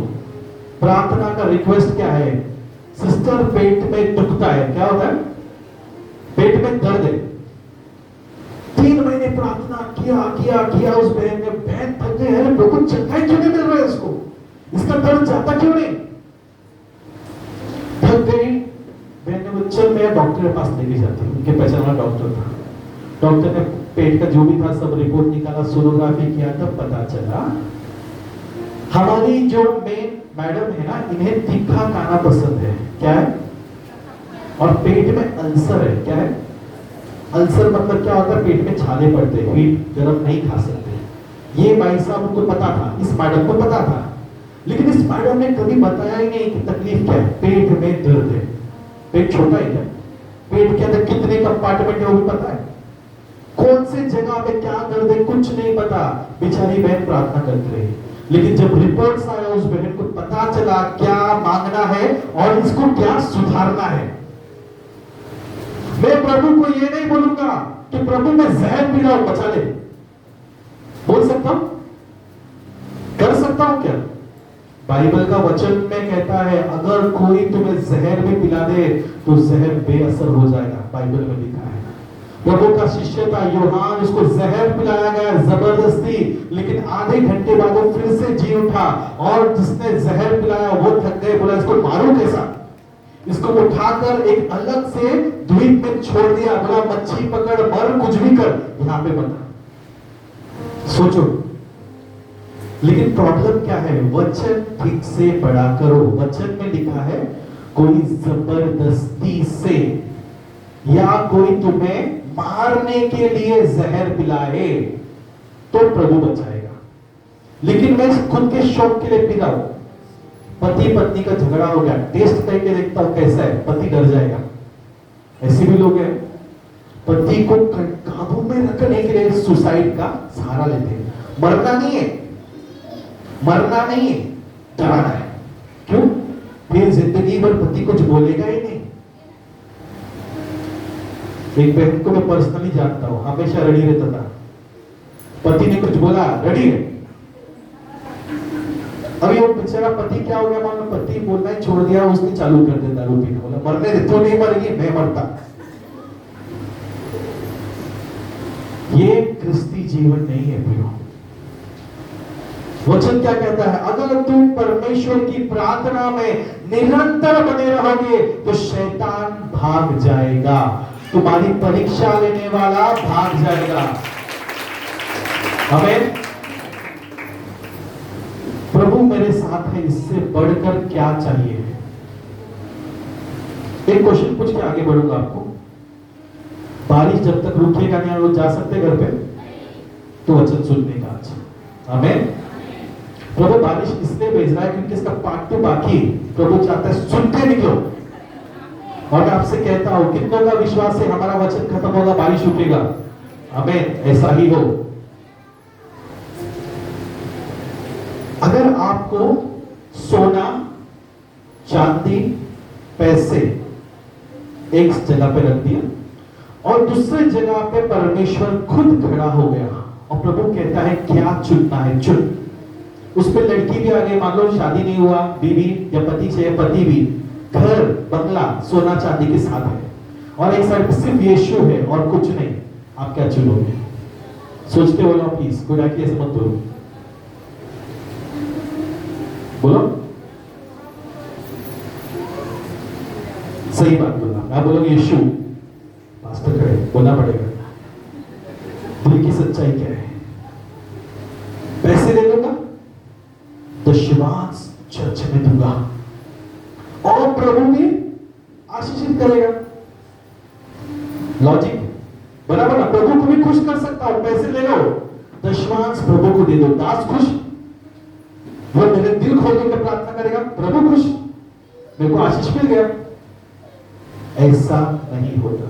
प्रार्थना का रिक्वेस्ट क्या है? सिस्टर, पेट में दुखता है। क्या होता है? पेट में दर्द है। 3 महीने प्रार्थना किया किया किया, उस बहन ने, बहन थक गई है, बिल्कुल चंगाई क्यों नहीं मिल रहा है इसको, इसका दर्द जाता क्यों नहीं? थक गई बहन ने बोला, चल मैं डॉक्टर के पास लेके जाती हूँ। उनके पहचान वाला डॉक्टर था। डॉक्टर ने पेट का जो भी था सब रिपोर्ट निकाला, सोनोग्राफी किया, तब पता चला हमारी जो मेन मैडम है ना, इन्हें तीखा खाना पसंद है। क्या है? और पेट में अल्सर है। क्या है? अल्सर मतलब क्या होता है? पेट में छाले पड़ते हैं, हीट गर्म नहीं खा सकते। ये भाई साहब को पता था, इस मैडम को पता था, लेकिन इस मैडम ने कभी बताया ही नहीं कि तकलीफ क्या है। पेट में दर्द है। पेट छोटा है क्या? पेट के अंदर कितने कंपार्टमेंट है वो भी पता है? कौन से जगह पे क्या दर्द है कुछ नहीं पता। बेचारी बहन प्रार्थना करती रही, लेकिन जब रिपोर्ट्स आया, उस बहन को पता चला क्या मांगना है और इसको क्या सुधारना है। मैं प्रभु को ये नहीं बोलूंगा कि प्रभु मैं जहर पी रहा हूं, बचा ले। बोल सकता हूं? कर सकता हूं क्या? बाइबल का वचन में कहता है, अगर कोई तुम्हें जहर भी पिला दे तो जहर बेअसर हो जाएगा। बाइबल में लिखा है। प्रभु का शिष्य था यूहन्ना, उसको जहर पिलाया गया जबरदस्ती, लेकिन आधे घंटे बाद वो फिर से जी उठा, और जिसने जहर पिलाया वो थक गए, बोला इसको मारूं कैसा? इसको उठाकर एक अलग से द्वीप में छोड़ दिया, बोला मच्छी पकड़, मर, कुछ भी कर, यहां पे बता। सोचो, लेकिन प्रॉब्लम क्या है? वचन ठीक से पढ़ा करो। वचन में लिखा है, कोई जबरदस्ती से या कोई तुम्हें मारने के लिए जहर पिलाए तो प्रभु बचाएगा। लेकिन मैं खुद के शौक के लिए पी रहा हूं, पति पत्नी का झगड़ा हो गया, टेस्ट करके देखता हूं कैसा है, पति डर जाएगा। ऐसे भी लोग हैं, पति को काबू में रखने के लिए सुसाइड का सहारा लेते हैं। मरना नहीं है, मरना नहीं है, डराना है। क्यों? फिर जिंदगी भर पति कुछ बोलेगा ही नहीं। एक बहन को मैं पर्सनली जानता हूं, हमेशा रेडी रहता था, पति ने कुछ बोला रेडी है। अभी वो बेचारा पति क्या हो गया मालूम? पति बोलना ही छोड़ दिया, उसने चालू कर दिया दारू पीना। बोला मरने दे, तो नहीं मरेगी, मैं मरता। ये क्रिस्ती जीवन नहीं है प्रियो। वचन क्या कहता है? अगर तुम परमेश्वर की प्रार्थना में निरंतर बने रहोगे तो शैतान भाग जाएगा, तुम्हारी परीक्षा लेने वाला भाग जाएगा। हमें प्रभु मेरे साथ है, इससे बढ़कर क्या चाहिए? एक क्वेश्चन पूछ के आगे बढ़ूंगा आपको। बारिश जब तक रुकेगा नहीं, लोग जा सकते घर पे? तो वचन सुनने का आज। आमीन। प्रभु बारिश इसलिए भेज रहा है क्योंकि इसका पार्ट 2 बाकी है। प्रभु चाहता है सुनते निकलो। और मैं आपसे कहता हूं, कितनों का विश्वास है हमारा वचन खत्म होगा, बारिश रुकेगा? आमीन, ऐसा ही हो। अगर आपको सोना, चांदी, पैसे एक जगह पे रख दिया और दूसरे जगह पे परमेश्वर खुद खड़ा हो गया और प्रभु कहता है क्या चुनना है, चुन। उस पर लड़की भी आ गई, मान लो शादी नहीं हुआ, बीवी या पति चाहिए, पति भी, घर, बंगला, सोना चांदी के साथ है, और एक साइड सिर्फ यीशु है और कुछ नहीं, आप क्या चुनोगे? सोचते बोलो प्लीज, कोई डाकी ऐसे मत बोलो, बोलो सही बात बोला। मैं बोलोगे यीशु, पास्टर खड़े, बोलना पड़ेगा दिल की सच्चाई क्या है। पैसे दे दूंगा, दशमांश चर्च में दूंगा और प्रभु भी आशीषित करेगा। लॉजिक बराबर ना? प्रभु को भी खुश कर सकता हूं, पैसे ले लो, दशमांश प्रभु को दे दो, दास खुश, वो मेरे दिल खोल के प्रार्थना करेगा, प्रभु खुश, मेरे को आशीष मिल गया। ऐसा नहीं होता।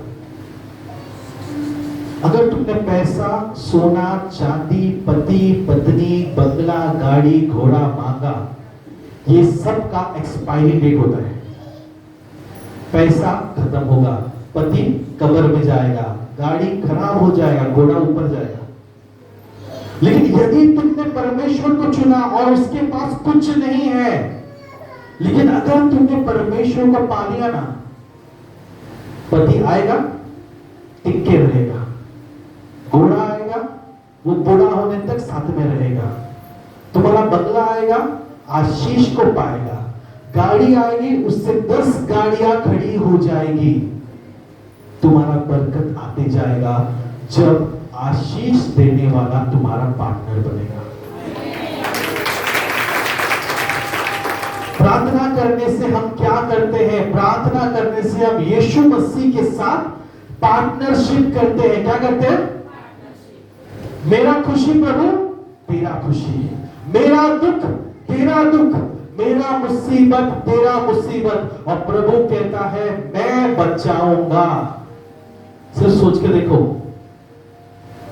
अगर तुमने पैसा, सोना, चांदी, पति, पत्नी, बंगला, गाड़ी, घोड़ा मांगा, ये सब का एक्सपायरी डेट होता है। पैसा खत्म होगा, पति कब्र में जाएगा, गाड़ी खराब हो जाएगा, घोड़ा ऊपर जाएगा। लेकिन यदि तुमने परमेश्वर को चुना और उसके पास कुछ नहीं है, लेकिन अगर तुमने परमेश्वर को पा लिया ना, पति आएगा, टिक के रहेगा, घोड़ा आएगा, वो बूढ़ा होने तक साथ में रहेगा, तुम्हारा बंगला आएगा, आशीष को पाएगा, गाड़ी आएगी, उससे 10 गाड़ियां खड़ी हो जाएगी, तुम्हारा बरकत आते जाएगा, जब आशीष देने वाला तुम्हारा पार्टनर बनेगा। प्रार्थना करने से हम क्या करते हैं? प्रार्थना करने से हम यीशु मसीह के साथ पार्टनरशिप करते हैं। क्या करते हैं? मेरा खुशी प्रभु तेरा खुशी, मेरा दुख तेरा दुख, मेरा मुसीबत तेरा मुसीबत, और प्रभु कहता है मैं बचाऊंगा। सिर्फ सोच के देखो,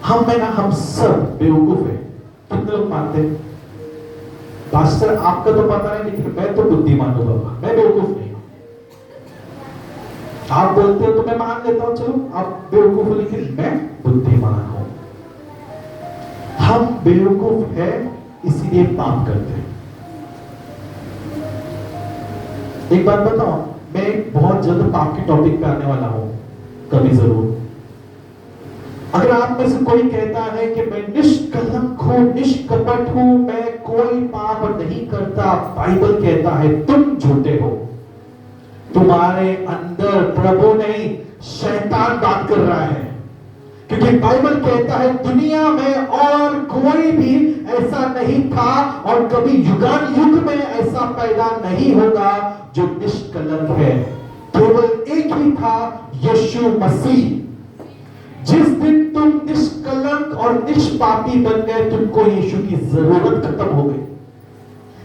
हम सब बेवकूफ है। कितने लोग मानते हैं पास्टर आपका तो पता नहीं, लेकिन मैं तो बुद्धिमान हूं बाबा, मैं बेवकूफ नहीं हूं। आप बोलते हो तो मैं मान लेता हूं, चलो आप बेवकूफ हो, लेकिन मैं बुद्धिमान हूं। हम बेवकूफ है इसीलिए पाप करते हैं। एक बात बताओ, मैं बहुत जल्द पाप के टॉपिक पे आने वाला हूं, कभी जरूर। अगर आप में से कोई कहता है कि मैं निष्कलंक हूं, निष्कपट हूं, मैं कोई पाप नहीं करता, बाइबल कहता है तुम झूठे हो। तुम्हारे अंदर प्रभु नहीं, शैतान बात कर रहा है, क्योंकि बाइबल कहता है दुनिया में और कोई भी ऐसा नहीं था और कभी युगान युग में ऐसा पैदा नहीं होगा जो निष्कलंक है। केवल एक ही था, यीशु मसीह। जिस दिन तुम निष्कलंक और निष्पापी बन गए, तुमको यीशु की जरूरत खत्म हो गई।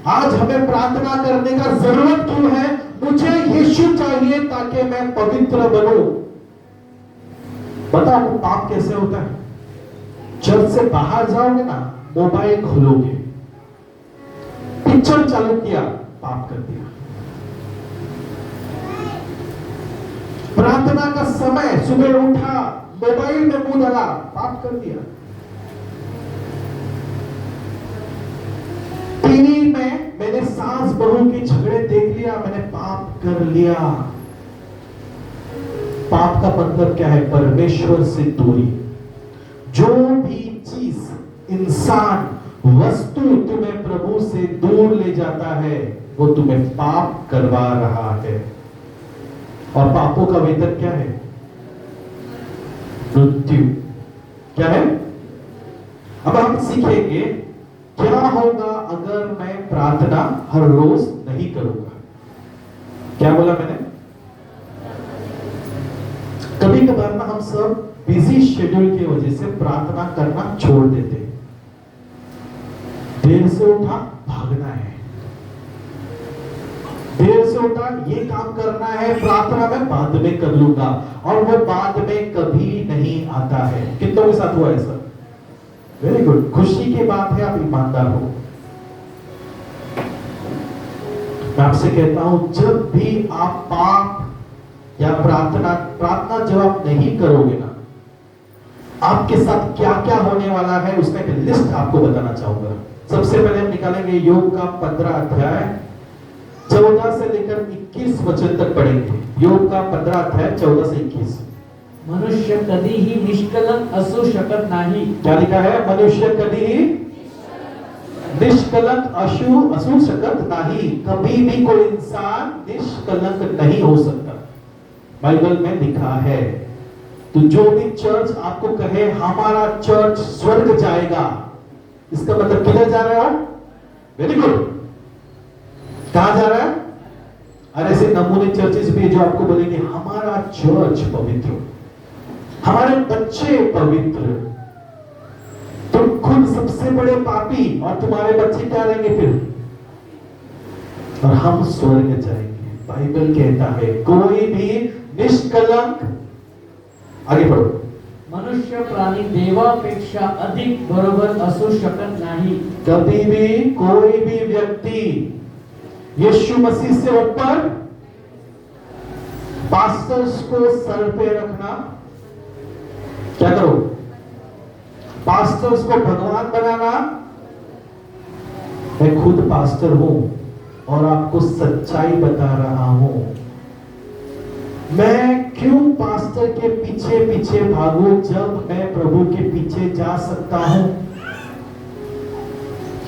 आज हमें प्रार्थना करने का जरूरत क्यों है? मुझे यीशु चाहिए ताकि मैं पवित्र बनूं। बताओ पाप कैसे होता है? चर्च से बाहर जाओगे ना, मोबाइल खोलोगे, पिक्चर चालू किया, पाप कर दिया। प्रार्थना का समय, सुबह उठा, मोबाइल में मुंह डाला, पाप कर दिया। टीवी में मैंने सास बहू के झगड़े देख लिया, मैंने पाप कर लिया। पाप का मतलब क्या है? परमेश्वर से दूरी। जो भी चीज, इंसान, वस्तु तुम्हें प्रभु से दूर ले जाता है, वो तुम्हें पाप करवा रहा है। और पापों का वेतन क्या है? मृत्यु। क्या है? अब हम सीखेंगे क्या होगा अगर मैं प्रार्थना हर रोज नहीं करूंगा। क्या बोला मैंने? कभी कभार ना हम सब बिजी शेड्यूल की वजह से प्रार्थना करना छोड़ देते हैं। देर से उठा, भागना है। देर से उठा, ये काम करना है, प्रार्थना में बाद में कर लूंगा, और वो बाद में कभी नहीं आता है। कितनों के साथ हुआ ऐसा? वेरी गुड, खुशी की बात है, आप ईमानदार हो। मैं आपसे कहता हूं, जब भी आप पाप या प्रार्थना जब आप नहीं करोगे ना, आपके साथ क्या क्या होने वाला है उसका एक लिस्ट आपको बताना चाहूंगा। सबसे पहले हम निकालेंगे योग का 15 अध्याय 14 से लेकर 21 वचन तक पढ़ेंगे। योग का 15 अध्याय 14 से 21। मनुष्य कधीही निष्कलंक असू शकत नाही। क्या लिखा है? मनुष्य कधीही निष्कलंक असू शकत नहीं। कभी भी कोई इंसान निष्कलंक नहीं हो सकता, बाइबल में लिखा है। तो जो भी चर्च आपको कहे हमारा चर्च स्वर्ग जाएगा, इसका मतलब किधर जा रहा है? वेरी गुड, कहां जा रहा है? और ऐसे नमूने चर्चेस भी जो आपको बोलेंगे हमारा चर्च पवित्र, हमारे बच्चे पवित्र। तुम खुद सबसे बड़े पापी और तुम्हारे बच्चे क्या रहेंगे फिर? और हम स्वर्ग जाएंगे। बाइबल कहता है कोई भी निष्कलंक, आगे पढ़ो, मनुष्य प्राणी देवापेक्षा अधिक बरोबर असू शकत नाही। कभी भी कोई भी व्यक्ति यीशु मसीह से ऊपर, पास्टर्स को सर पे रखना, क्या करो? पास्टर्स को भगवान बनाना। मैं खुद पास्टर हूं और आपको सच्चाई बता रहा हूं। मैं क्यों पास्टर के पीछे पीछे भागूं जब मैं प्रभु के पीछे जा सकता हूं?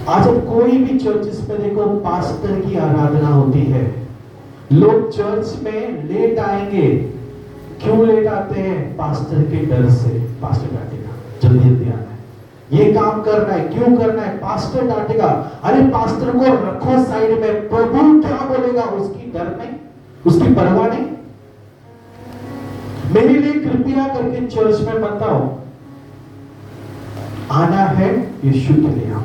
आज अब कोई भी चर्चेस में देखो पास्टर की आराधना होती है। लोग चर्च में लेट आएंगे। क्यों लेट आते हैं? पास्टर के डर से। पास्टर डांटेगा, जल्दी जल्दी आना है, ये काम करना है, क्यों करना है? पास्टर डांटेगा। अरे पास्टर को रखो साइड में, प्रभु क्या बोलेगा उसकी डर नहीं, उसकी परवाह नहीं। मेरे लिए कृपया करके चर्च में मत आओ, आना है यीशु के लिए आओ।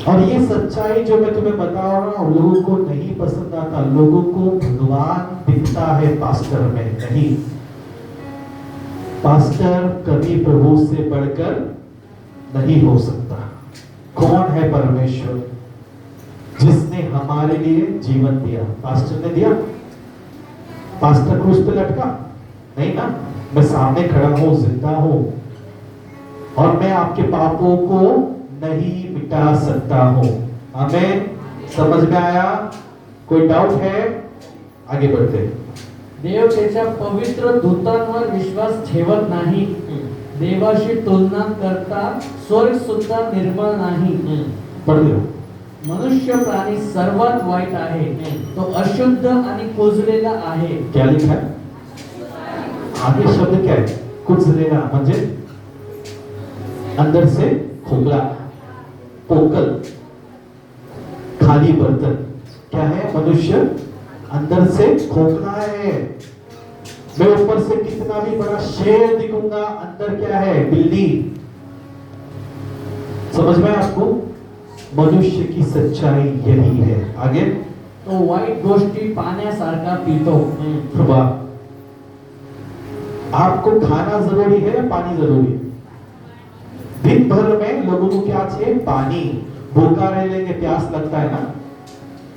और ये सच्चाई जो मैं तुम्हें बता रहा हूं लोगों को नहीं पसंद आता। लोगों को भगवान दिखता है पास्टर में, नहीं। पास्टर कभी प्रभु से बढ़कर नहीं हो सकता। कौन है परमेश्वर? जिसने हमारे लिए जीवन दिया। पास्टर ने दिया? पास्टर क्रूस पे लटका? नहीं ना। मैं सामने खड़ा हूं, जिंदा हूं, और मैं आपके पापों को नहीं मिटा सकता हूं। हमें समझ में आया? कोई डाउट है? आगे बढ़ते। देव त्याच्या पवित्र दूतांवर विश्वास ठेवत नाही। देवाशी तुलना करता स्वर्ग सुद्धा निर्मळ नाही। पढ़ लो। मनुष्य प्राणी सर्वात वाईट आहे, तो अशुद्ध आणि कुजलेला आहे। क्या लिखा है? आगे शब्द क्या है? कुजलेला म्हणजे अंदर से खोखला, पोकल, खाली बर्तन। क्या है? मनुष्य अंदर से खोखला है। मैं ऊपर से कितना भी बड़ा शेर दिखूंगा, अंदर क्या है? बिल्ली। समझ में आपको? मनुष्य की सच्चाई यही है। आगे, तो वाईट गोष्टी पाण्यासारखा पितो। वाह। आपको खाना जरूरी है या पानी जरूरी है? दिन भर में लोगों को क्या चाहिए? पानी। भूखा रह लेंगे, प्यास लगता है ना।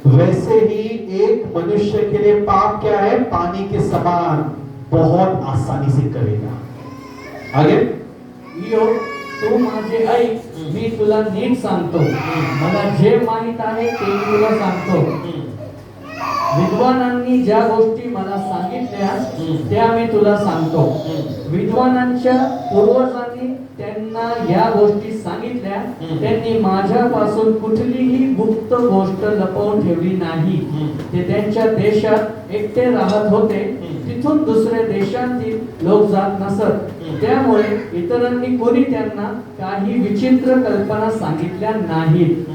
वैसे ही एक मनुष्य के लिए पाप क्या है? पानी के समान, बहुत आसानी से करेगा। आगे, यो तू माझे ऐक, मी तुला नीट सांगतो, मला जे माहित आहे ते मी तुला सांगतो। विद्वानांनी ज्या गोष्टी मला सांगितल्या त्या मी तुला सांगतो। विद्वानांच्या पूर्वजांनी त्यांना या गोष्टी सांगितल्या, त्यांनी माझ्यापासून कुठलीही गुप्त गोष्ट लपवून ठेवली नाही। ते त्यांच्या देशात एकटे राहत होते, तिथून दुसऱ्या देशांतील लोक जात नसत, त्यामुळे इतरांनी कोणी त्यांना काही विचित्र कल्पना सांगितल्या नाहीत।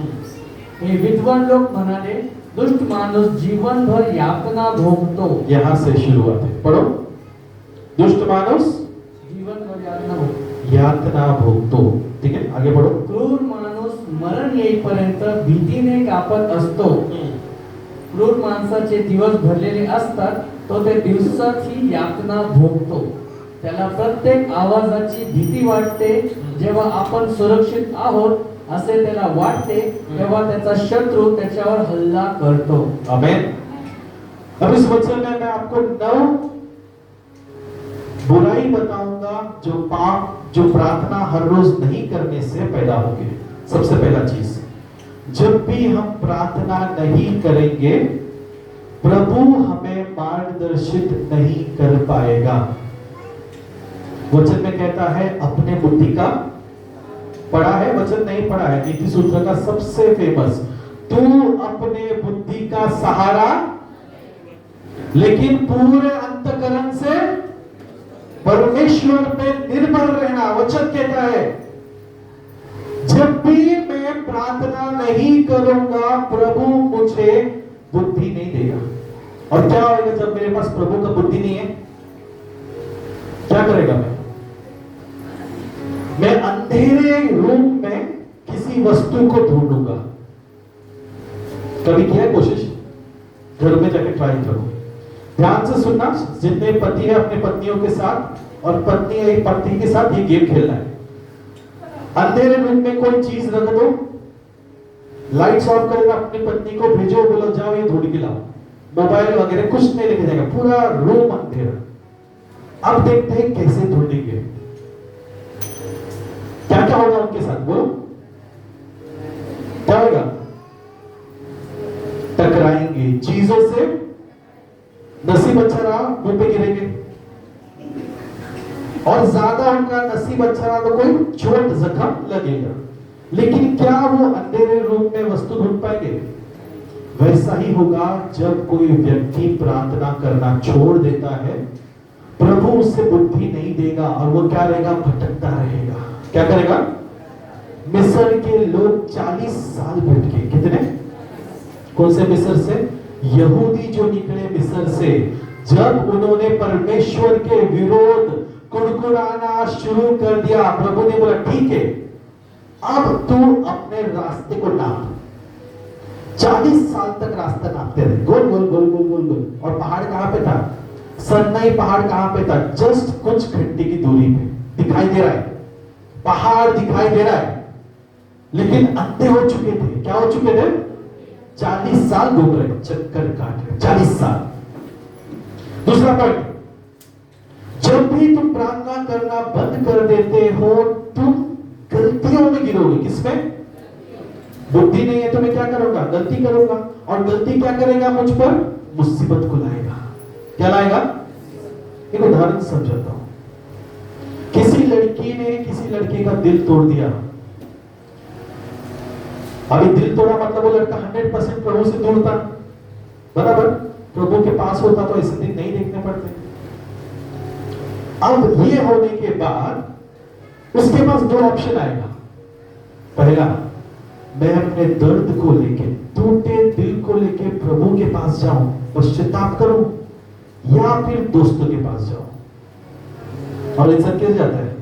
हे विद्वान लोक म्हणाले, दुष्ट माणूस जीवनभर यातना भोगतो। यहां से शुरुआत है, पढ़ो। दुष्ट मानुष जीवनभर यातना भोगतो। यातना भोगतो। ठीक है, आगे बढ़ो। क्रूर माणूस मरण येईपर्यंत भीतीने कापत असतो. क्रूर माणसाचे दिवस भरलेले असतात, तो ते दिवसाची यातना भोगतो. त्याला प्रत्येक आवाजाची भीती वाटते. जेव्हा आपण सुरक्षित आहोत असे त्याला वाटते, तेव्हा त्याचा शत्रू त्याच्यावर हल्ला करतो. आमेन. अब इस वचन में मैं आपको 9 बुराई बताऊंगा जो पाप, जो प्रार्थना हर रोज नहीं करने से पैदा होंगे. सबसे पहला चीज, जब भी हम प्रार्थना नहीं करेंगे प्रभु हमें मार्गदर्शित नहीं कर पाएगा. वचन में कहता है अपने बुद्धि का, पढ़ा है वचन, नहीं पढ़ा है, नीति सूत्र का सबसे फेमस, तू अपने बुद्धि का सहारा लेकिन पूरे अंतकरण से परमेश्वर पे निर्भर रहना. वचन कहता है जब भी मैं प्रार्थना नहीं करूंगा प्रभु मुझे बुद्धि नहीं देगा. और क्या होगा जब मेरे पास प्रभु का बुद्धि नहीं है? क्या करेगा? मैं अंधेरे रूम में किसी वस्तु को ढूंढूंगा. कभी किया कोशिश? घर में जाके ट्राई करो. ध्यान से सुनना. जितने पति है अपने पत्नियों के साथ और पत्नी है पति के साथ ये गेम खेलना है. अंधेरे रूम में कोई चीज रख दो, लाइट्स ऑफ करके अपनी पत्नी को भेजो, बोलो जाओ ये ढूंढ के लाओ. मोबाइल वगैरह कुछ नहीं लेके जाएगा, पूरा रूम अंधेरा. अब देखते हैं कैसे ढूंढेंगे. क्या क्या होगा उनके साथ? बोलो क्या होगा? टकराएंगे चीजों से. नसीब अच्छा रहा मुंह पे गिरेंगे, और ज्यादा उनका नसीब अच्छा रहा तो कोई चोट जख्म लगेगा. लेकिन क्या वो अंधेरे रूम में वस्तु ढूंढ पाएंगे? वैसा ही होगा जब कोई व्यक्ति प्रार्थना करना छोड़ देता है, प्रभु उससे बुद्धि नहीं देगा और वो क्या रहेगा? भटकता रहेगा. क्या करेगा? मिस्र के लोग 40 साल भटके. कितने? कौन से मिस्र से? यहूदी जो निकले मिस्र से, जब उन्होंने परमेश्वर के विरोध कुड़कुड़ाना शुरू कर दिया, प्रभु ने बोला ठीक है अब तू अपने रास्ते को नाप. 40 साल तक रास्ता नापते रहे, गोल गोल गोल गोल गोल गोल. और पहाड़ कहां पे था? सन्नाई पहाड़ कहां पे था? जस्ट कुछ घंटे की दूरी पे दिखाई दे रहा है, पहाड़ दिखाई दे रहा है, लेकिन अंधे हो चुके थे. क्या हो चुके थे? 40 साल घूम रहे, चक्कर काट रहे. 40 साल. दूसरा पॉइंट, जब भी तुम प्रार्थना करना बंद कर देते हो तुम गलतियों में गिरोगे. किसमें? बुद्धि नहीं है तो मैं क्या करूंगा? गलती करूंगा. और गलती क्या करेगा? मुझ पर मुसीबत को लाएगा. क्या लाएगा? एक उदाहरण समझाता हूं. किसी लड़की ने किसी लड़के का दिल तोड़ दिया. अभी दिल तोड़ा मतलब वो लड़का 100% प्रभु से दूर था, बराबर. प्रभु के पास होता तो ऐसे दिन नहीं देखने पड़ते. अब ये होने के बाद उसके पास 2 ऑप्शन आएगा. पहला, मैं अपने दर्द को लेके, टूटे दिल को लेके प्रभु के पास जाऊं, पश्चाताप करूं, या फिर दोस्तों के पास जाऊं. और इंसान कैसे जाता है?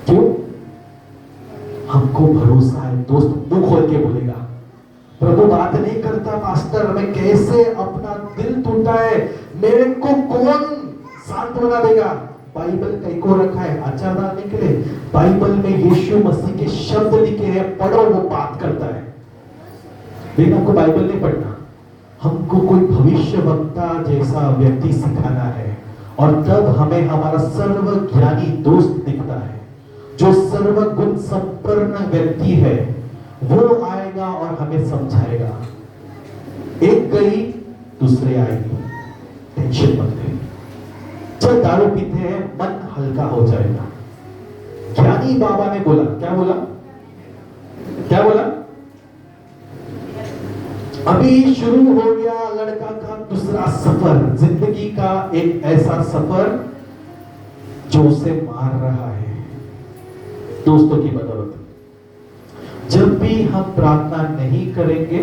क्यों? हमको भरोसा है दोस्त मुंह खोल के बोलेगा. प्रभु बात नहीं करता पास्टर, मैं कैसे, अपना दिल टूटा है, मेरे को कौन सांत्वना देगा? बाइबल कहीं को रखा है, अचार डालने के लिए. बाइबल में यीशु मसीह के शब्द लिखे हैं, पढ़ो, वो बात करता है. लेकिन हमको बाइबल नहीं पढ़ना, हमको कोई भविष्य वक्ता जैसा व्यक्ति सिखाना है. और तब हमें हमारा सर्वज्ञानी दोस्त दिखता है, जो सर्वगुण संपन्न व्यक्ति है, वो आएगा और हमें समझाएगा. एक गई दूसरे आएगी, टेंशन मत ले. जब दारू पीते हैं मन हल्का हो जाएगा. ज्ञानी बाबा ने बोला, क्या बोला? क्या बोला? अभी शुरू हो गया लड़का का दूसरा सफर, जिंदगी का एक ऐसा सफर जो उसे मार रहा है दोस्तों की बदौलत. जब भी हम प्रार्थना नहीं करेंगे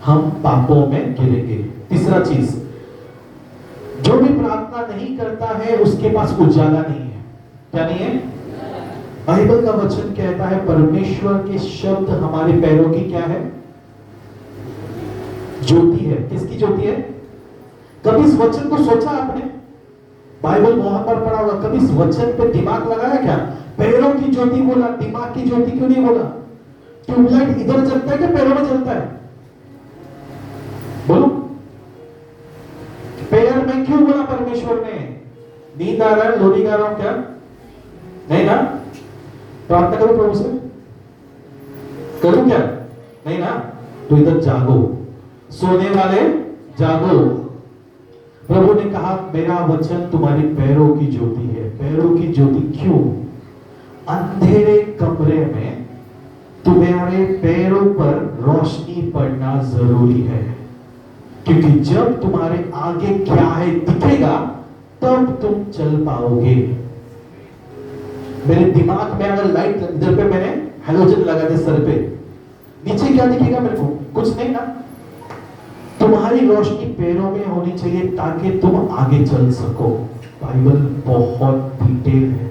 हम पापों में गिरेंगे. तीसरा चीज, जो भी प्रार्थना नहीं करता है उसके पास उजाला नहीं है. क्या नहीं है? बाइबल का वचन कहता है परमेश्वर के शब्द हमारे पैरों की क्या है? ज्योति है। किसकी ज्योति है? कभी इस वचन को सोचा आपने? बाइबल बहुत बार पढ़ा होगा, कभी इस वचन पे दिमाग लगाया क्या? पैरों की ज्योति बोला, दिमाग की ज्योति क्यों नहीं बोला? ट्यूबलाइट इधर जलता है कि पैरों में जलता है? बोलो, पैर में क्यों बोला परमेश्वर ने? नींद आ रहा है, लोरी गा रहा हूं क्या? नहीं ना? प्रार्थना करो प्रभु से, करूं क्या? नहीं ना? तो इधर जागो, सोने वाले जागो। प्रभु ने कहा मेरा वचन तुम्हारी पैरों की ज्योति है। पैरों की ज्योति क्यों? अंधेरे कमरे में तुम्हारे पैरों पर रोशनी पड़ना जरूरी है, क्योंकि जब तुम्हारे आगे क्या है दिखेगा तब तुम चल पाओगे। मेरे दिमाग में अगर लाइट इधर पे मैंने हेलोजन लगा दे सर पे, नीचे क्या दिखेगा मेरे को? कुछ नहीं ना। तुम्हारी रोशनी पैरों में होनी चाहिए ताकि तुम आगे चल सको। बाइबल बहुत डिटेल है,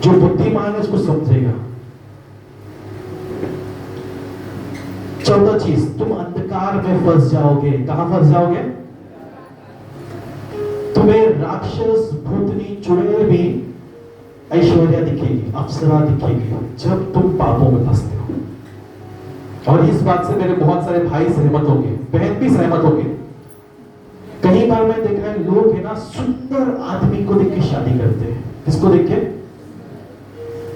जो बुद्धिमान है उसको समझेगा। चौथा चीज, तुम अंधकार में फंस जाओगे। कहां फंस जाओगे? तुम्हें राक्षस, भूतनी, चुड़ैल भी ऐश्वर्या दिखेगी, अप्सरा दिखेगी जब तुम पापों में फंसते हो। और इस बात से मेरे बहुत सारे भाई सहमत होंगे, बहन भी सहमत होंगे। कई बार मैं देख रहा है लोग है ना सुंदर आदमी को देख के शादी करते हैं। किसको देख के?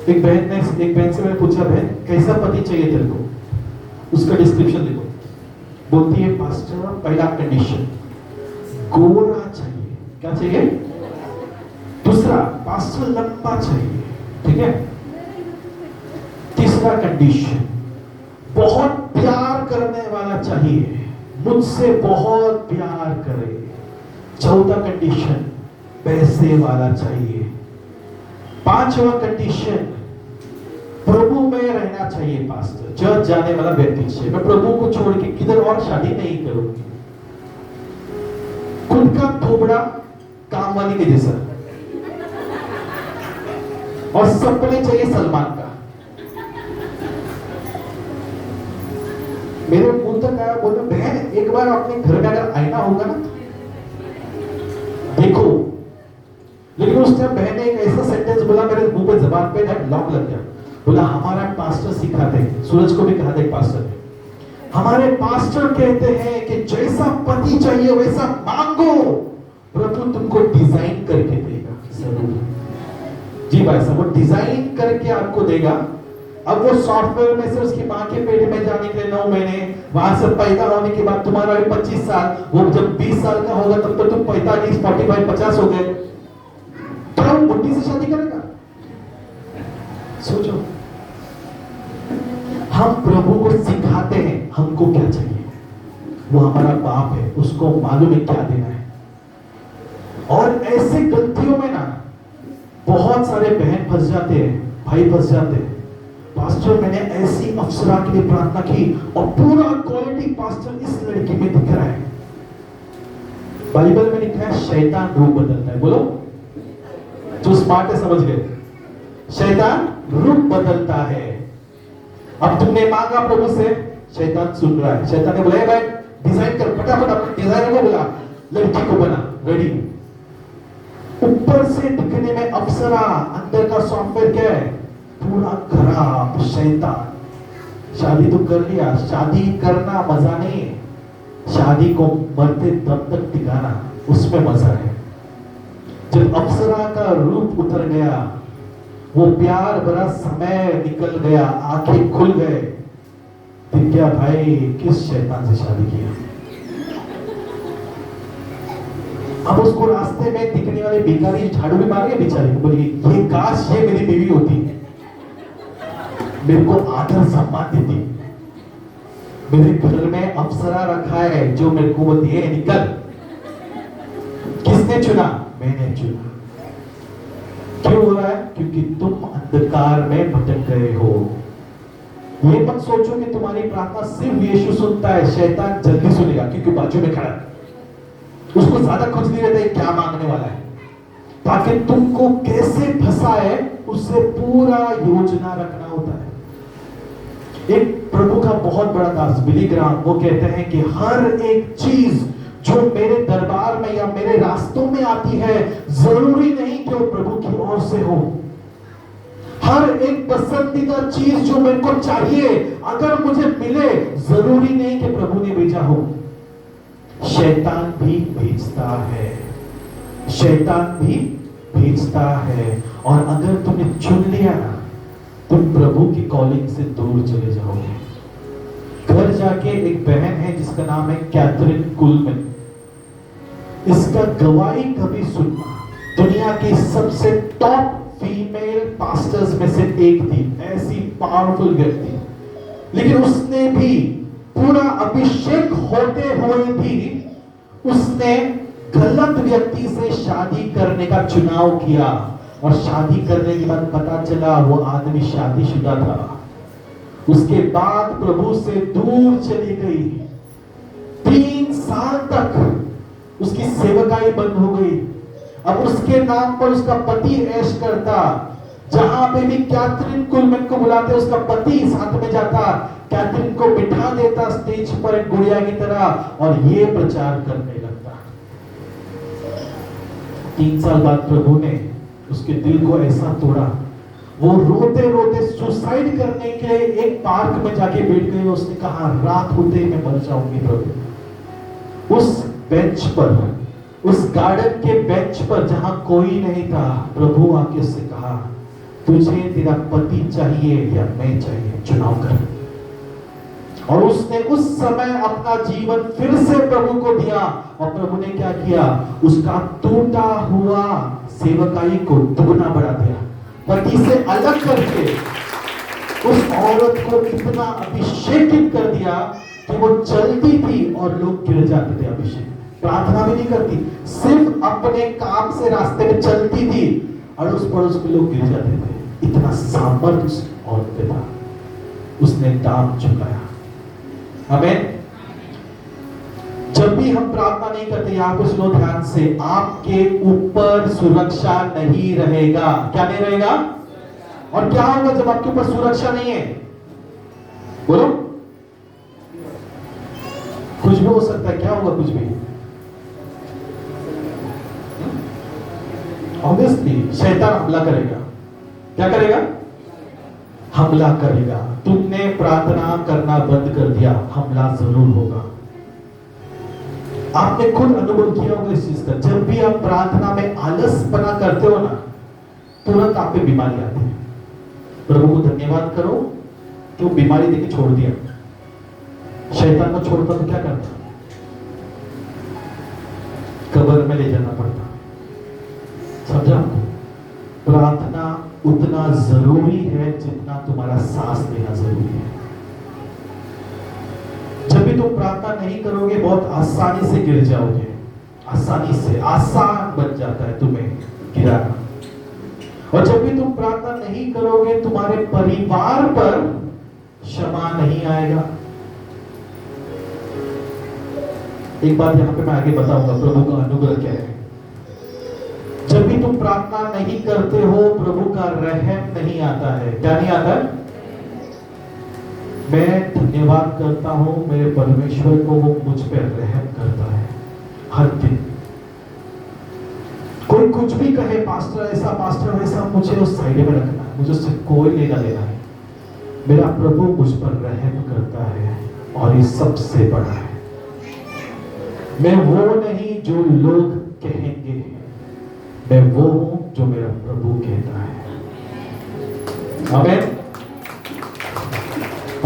एक बहन से मैंने पूछा, बहन कैसा पति चाहिए तेरे को? उसका डिस्क्रिप्शन देखो, बोलती है पास्टर पहला कंडीशन गोरा चाहिए। क्या चाहिए? दूसरा पास्टर लंबा चाहिए, ठीक है। तीसरा कंडीशन बहुत प्यार करने वाला चाहिए, मुझसे बहुत प्यार करे। चौथा कंडीशन पैसे वाला चाहिए। पांचवा कंडीशन प्रभु में रहना चाहिए। पास्टर चर्च जाने वाला व्यक्ति चाहिए, मैं प्रभु को छोड़ के किधर और शादी नहीं करूंगी। खुद का थोबड़ा काम वाली के जैसा, और सपने चाहिए सलमान का। मेरे मुंह तक आया, बोला बहन एक बार अपने घर का अगर आईना होगा ना देखो। लेकिन उस टाइम बहन ने एक ऐसा सेंटेंस बोला, मेरे मुंह पे जबान पे लॉक लग गया। बोला हमारा पास्टर सिखाते हैं, सूरज को भी कहा था एक पास्टर ने, हमारे पास्टर कहते हैं कि जैसा पति चाहिए वैसा मांगो, प्रभु तुमको डिजाइन करके देगा। जरूर जी भाई साहब, वो डिजाइन करके आपको देगा। अब वो सॉफ्टवेयर में से उसकी मां के पेट में जाने के लिए 9 महीने, वहां से पैदा होने के बाद तुम्हारा भी 25 साल, वो जब 20 साल का होगा तब तो तुम 45, 45, 50 हो गए, तो हम बुढ़ी से शादी करेगा? सोचो। हम प्रभु को सिखाते हैं हमको क्या चाहिए, वो हमारा बाप है, उसको मालूम है क्या देना है। और ऐसे गलतियों में ना बहुत सारे बहन फंस जाते हैं, भाई फंस जाते हैं। पास्टर मैंने ऐसी अप्सरा के लिए प्रार्थना की और पूरा क्वालिटी पास्टर इस लड़की में दिख रहा है। बाइबल में लिखा है शैतान रूप बदलता है। बोलो, जो स्मार्ट है समझ गए, शैतान रूप बदलता है। अब तुमने मांगा प्रभु से, शैतान सुन रहा है। शैतान ने बोला भाई डिजाइन कर, फटाफट अपने डिजाइनर को बुला, लड़की को बना रेडी। ऊपर से दिखने में अप्सरा, अंदर का सॉफ्टवेयर क्या है? पूरा खराब शैतान। शादी तो कर लिया, शादी करना मजा नहीं है, शादी को मरते दम तक टिकाना उसमें मजा है। जब अप्सरा का रूप उतर गया, वो प्यार भरा समय निकल गया, आंखें खुल गए, फिर क्या भाई किस शैतान से शादी किया? अब उसको रास्ते में दिखने वाले भिखारी झाड़ू भी मारेंगे बेचारे को, बोलेगी ये काश ये मेरी बीवी होती, मेरे को आदर सम्मान देती। मेरे घर में अप्सरा रखा है जो मेरे को बोलती है निकल। किसने चुना? मैंने चुना। क्यों हो रहा है? क्योंकि तुम अंधकार में भटक गए हो। ये मत सोचो कि तुम्हारी प्रार्थना सिर्फ यीशु सुनता है, शैतान जल्दी सुनेगा क्योंकि बाजू में खड़ा है। उसको ज्यादा कुछ नहीं रहता है क्या मांगने वाला है, ताकि तुमको कैसे फंसाए उसे पूरा योजना रखना होता है। एक प्रभु का बहुत बड़ा दास बिली ग्राहम, वो कहते हैं कि हर एक चीज जो मेरे दरबार में या मेरे रास्तों में आती है, जरूरी नहीं कि वो प्रभु की ओर से हो। हर एक पसंदीदा चीज जो मेरे को चाहिए, अगर मुझे मिले, जरूरी नहीं कि प्रभु ने भेजा हो। शैतान भी भेजता है, शैतान भी भेजता है। और अगर तुमने चुन लिया ना, तुम प्रभु की कॉलिंग से दूर चले जाओगे। घर जाके एक बहन है जिसका नाम है कैथरीन कुलमैन, इसका गवाही कभी सुनना। दुनिया की सबसे टॉप फीमेल पास्टर्स में से एक थी, ऐसी पावरफुल व्यक्ति। लेकिन उसने भी पूरा अभिषेक होते हुए भी उसने गलत व्यक्ति से शादी करने का चुनाव किया। और शादी करने के बाद पता चला वो आदमी शादीशुदा था। उसके बाद प्रभु से दूर चली गई। 3 साल तक उसकी सेवकाई बंद हो गई। अब उसके नाम पर उसका पति ऐश करता। जहां पे भी कैथरीन कुलमैन को बुलाते, उसका पति साथ में जाता, कैथरीन को बिठा देता स्टेज पर एक गुड़िया की तरह, और ये प्रचार करने लगता। 3 साल बाद प्रभु ने उसके दिल को ऐसा तोड़ा, वो रोते रोते सुसाइड करने के लिए एक पार्क में जाके बैठ गई। उसने कहा, रात होते ही मैं मर जाऊंगी प्रभु। उस बेंच पर, उस गार्डन के बेंच पर जहां कोई नहीं था, प्रभु आके उससे कहा, तुझे तेरा पति चाहिए या मैं चाहिए, चुनाव कर। और उसने उस समय अपना जीवन फिर से प्रभु को दिया। और प्रभु ने क्या किया, उसका टूटा हुआ सेवकाई को दुगना बढ़ा दिया। पति से अलग करके उस औरत को इतना अभिषेकित कर दिया कि वो चलती थी और लोग गिर जाते थे। अभिषेक, प्रार्थना भी नहीं करती, सिर्फ अपने काम से रास्ते में चलती थी, अड़ोस पड़ोस के लोग गिर जाते थे। इतना सामर्थ उस औरत पे था। उसने दाम चुकाया। आमीन। जब भी हम प्रार्थना नहीं करते, यहां पे सुनो ध्यान से, आपके ऊपर सुरक्षा नहीं रहेगा। क्या नहीं रहेगा? और क्या होगा जब आपके ऊपर सुरक्षा नहीं है? बोलो। कुछ भी हो सकता है। क्या होगा? कुछ भी। ऑब्वियसली शैतान हमला करेगा। क्या करेगा? हमला करेगा। तुमने प्रार्थना करना बंद कर दिया, हमला जरूर होगा। आपने खुद अनुभव किया होगा इस चीज का। जब भी आप प्रार्थना में आलसपना करते हो ना, तुरंत आप पे बीमारी आती है। प्रभु को धन्यवाद करो कि वो बीमारी देके छोड़ दिया। शैतान को छोड़ता तो क्या करता? कब्र में ले जाना पड़ता। समझा? प्रार्थना उतना जरूरी है जितना तुम्हारा सांस लेना जरूरी है। जब भी तुम प्रार्थना नहीं करोगे, बहुत आसानी से गिर जाओगे। आसानी से, आसान बन जाता है तुम्हें गिराना। और जब भी तुम प्रार्थना नहीं करोगे, तुम्हारे परिवार पर क्षमा नहीं आएगा। एक बात यहां पे मैं आगे बताऊंगा, प्रभु का अनुग्रह क्या है। जब भी तुम प्रार्थना नहीं करते हो, प्रभु का रहम नहीं आता है। क्या नहीं आता है? मैं धन्यवाद करता हूं मेरे परमेश्वर को, वो मुझ पर रहम करता है हर दिन। कोई कुछ भी कहे, पास्टर ऐसा, पास्टर वैसा, मुझे उस साइड में रखना है, मुझे उससे कोई लेना देना है। मेरा प्रभु मुझ पर रहम करता है, और ये सबसे बड़ा है। मैं वो नहीं जो लोग कहेंगे, मैं वो हूं जो मेरा प्रभु कहता है। आमीन।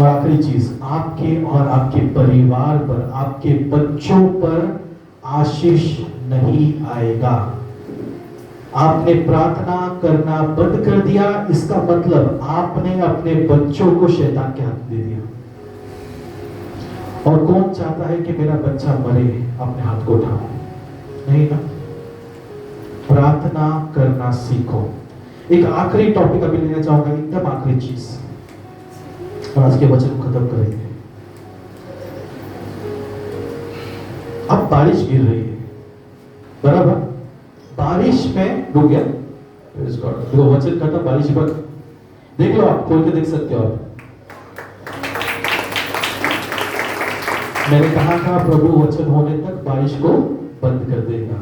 और आखिरी चीज, आपके और आपके परिवार पर, आपके बच्चों पर आशीष नहीं आएगा। आपने प्रार्थना करना बंद कर दिया, इसका मतलब आपने अपने बच्चों को शैतान के हाथ दे दिया। और कौन चाहता है कि मेरा बच्चा मरे? अपने हाथ को उठाओ। नहीं ना? प्रार्थना करना सीखो। एक आखिरी टॉपिक अभी लेना चाहूंगा, एकदम आखिरी चीज, और आज के वचन को खत्म करेंगे। अब बारिश गिर रही है, बराबर? बारिश में रुक गया, Praise God। देखो वचन खत्म, बारिश बंद। देख लो, आप खोल के देख सकते हो आप। मैंने कहा था प्रभु वचन होने तक बारिश को बंद कर देगा।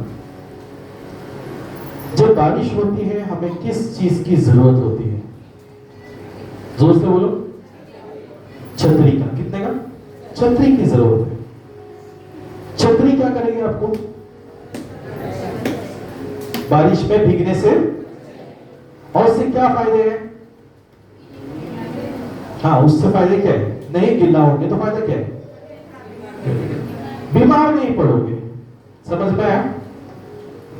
जब बारिश होती है हमें किस चीज की जरूरत होती है? जोर से बोलो। छतरी का। कितने का? छतरी की जरूरत है। छतरी क्या करेगी आपको? बारिश में भीगने से, और उससे क्या फायदे हैं? हाँ, उससे फायदे क्या है? नहीं गिल्ला होंगे तो फायदा क्या है? बीमार नहीं पड़ोगे। समझ में आया?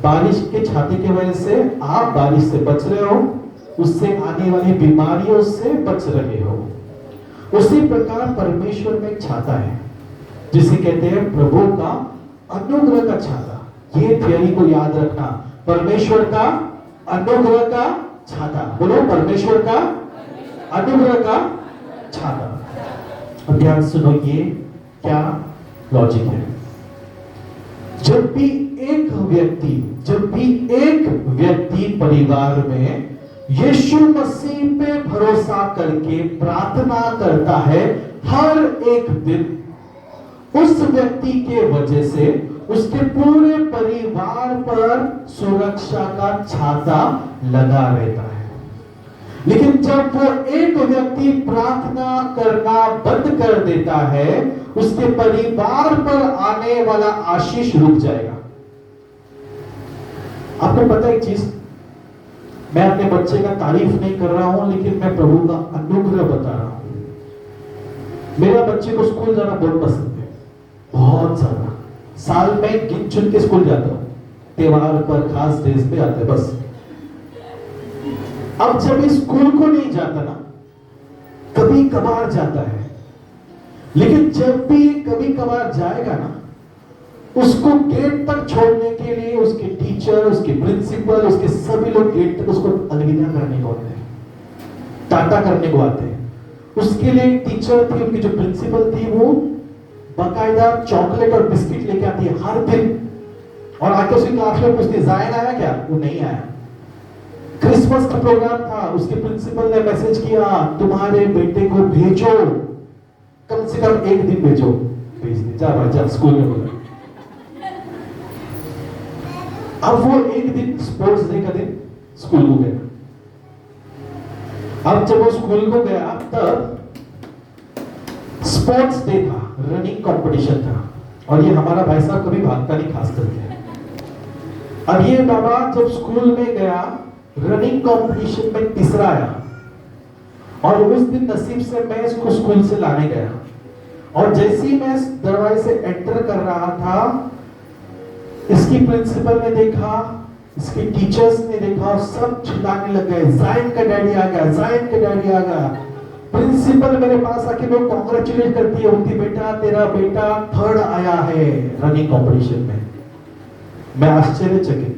बारिश के छाते की वजह से आप बारिश से बच रहे हो, उससे आने वाली बीमारियों से बच रहे हो। उसी प्रकार परमेश्वर में एक छाता है जिसे कहते हैं प्रभु का अनुग्रह का छाता। ये थियरी को याद रखना, परमेश्वर का अनुग्रह का छाता। बोलो, परमेश्वर का अनुग्रह का छाता। अब ध्यान सुनो, ये क्या लॉजिक है? जब भी एक व्यक्ति परिवार में यीशु मसीह पे भरोसा करके प्रार्थना करता है, हर एक दिन उस व्यक्ति के वजह से उसके पूरे परिवार पर सुरक्षा का छाता लगा रहता है। लेकिन जब वो एक व्यक्ति प्रार्थना करना बंद कर देता है, उसके परिवार पर आने वाला आशीष रुक जाएगा। आपको पता है एक चीज, मैं अपने बच्चे का तारीफ नहीं कर रहा हूं, लेकिन मैं प्रभु का अनुग्रह बता रहा हूं। मेरा बच्चे को स्कूल जाना बहुत पसंद है, बहुत ज्यादा। साल में गिन चुन के स्कूल जाता हूं, त्योहार पर, खास डेज पे आता है बस। अब जब इस स्कूल को नहीं जाता ना, कभी कभार जाता है, लेकिन जब भी कभी कभार जाएगा ना, उसको गेट तक छोड़ने के लिए उसके टीचर, उसके प्रिंसिपल, उसके सभी लोग गेट तक उसको अलविदा करने को आते हैं, टाटा करने को आते हैं। उसके लिए टीचर थी, उनकी जो प्रिंसिपल थी, वो बाकायदा चॉकलेट और बिस्किट लेके आती है हर दिन, और आके उसकी क्लास में पूछती है जायन आया क्या? वो नहीं आया। क्रिसमस का प्रोग्राम था, उसके प्रिंसिपल ने मैसेज किया तुम्हारे बेटे को भेजो, कम से कम एक दिन भेजो। भेज दी, जा भाई जा, स्कूल में बोला। अब वो एक दिन स्पोर्ट्स डे का दिन स्कूल को गया। अब जब वो स्कूल को गया, तब स्पोर्ट्स डे था, रनिंग कंपटीशन था, और ये हमारा भाई साहब कभी भागता नहीं खास करके। अब ये बाबा जब स्कूल में गया, रनिंग कंपटीशन में तीसरा आया, और उस दिन नसीब से मैं इसको स्कूल से लाने गया, और जैसे ही मैं दरवाजे से एंटर कर रहा था, इसकी प्रिंसिपल ने देखा, इसके टीचर्स ने देखा, सब चिल्लाने लग गए जायन का डैडी आ गया, जायन का डैडी आ गया। प्रिंसिपल मेरे पास आके वो कांग्रेचुलेट करती है, उनकी बेटा तेरा बेटा थर्ड आया है रनिंग कंपटीशन में। मैं आश्चर्यचकित,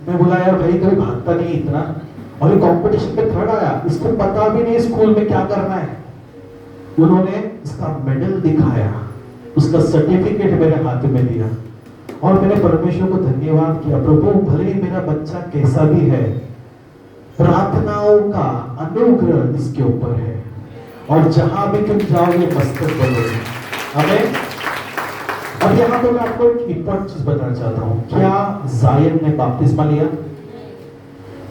मैं बोला यार भाई कभी भागता नहीं इतना, और ये कंपटीशन में थर्ड आया, इसको पता भी नहीं स्कूल में क्या करना है। उन्होंने इसका मेडल दिखाया, उसका सर्टिफिकेट मेरे हाथ में दिया, और मैंने परमेश्वर को धन्यवाद किया, प्रभु भले ही मेरा बच्चा कैसा भी है, प्रार्थनाओं का अनुग्रह इसके ऊपर है, और जहां भी तुम जाओगे मस्तक बनोगे। आमीन। अब यहाँ पर मैं आपको एक इंपॉर्टेंट चीज बताना चाहता हूँ। क्या जायन ने बपतिस्मा लिया?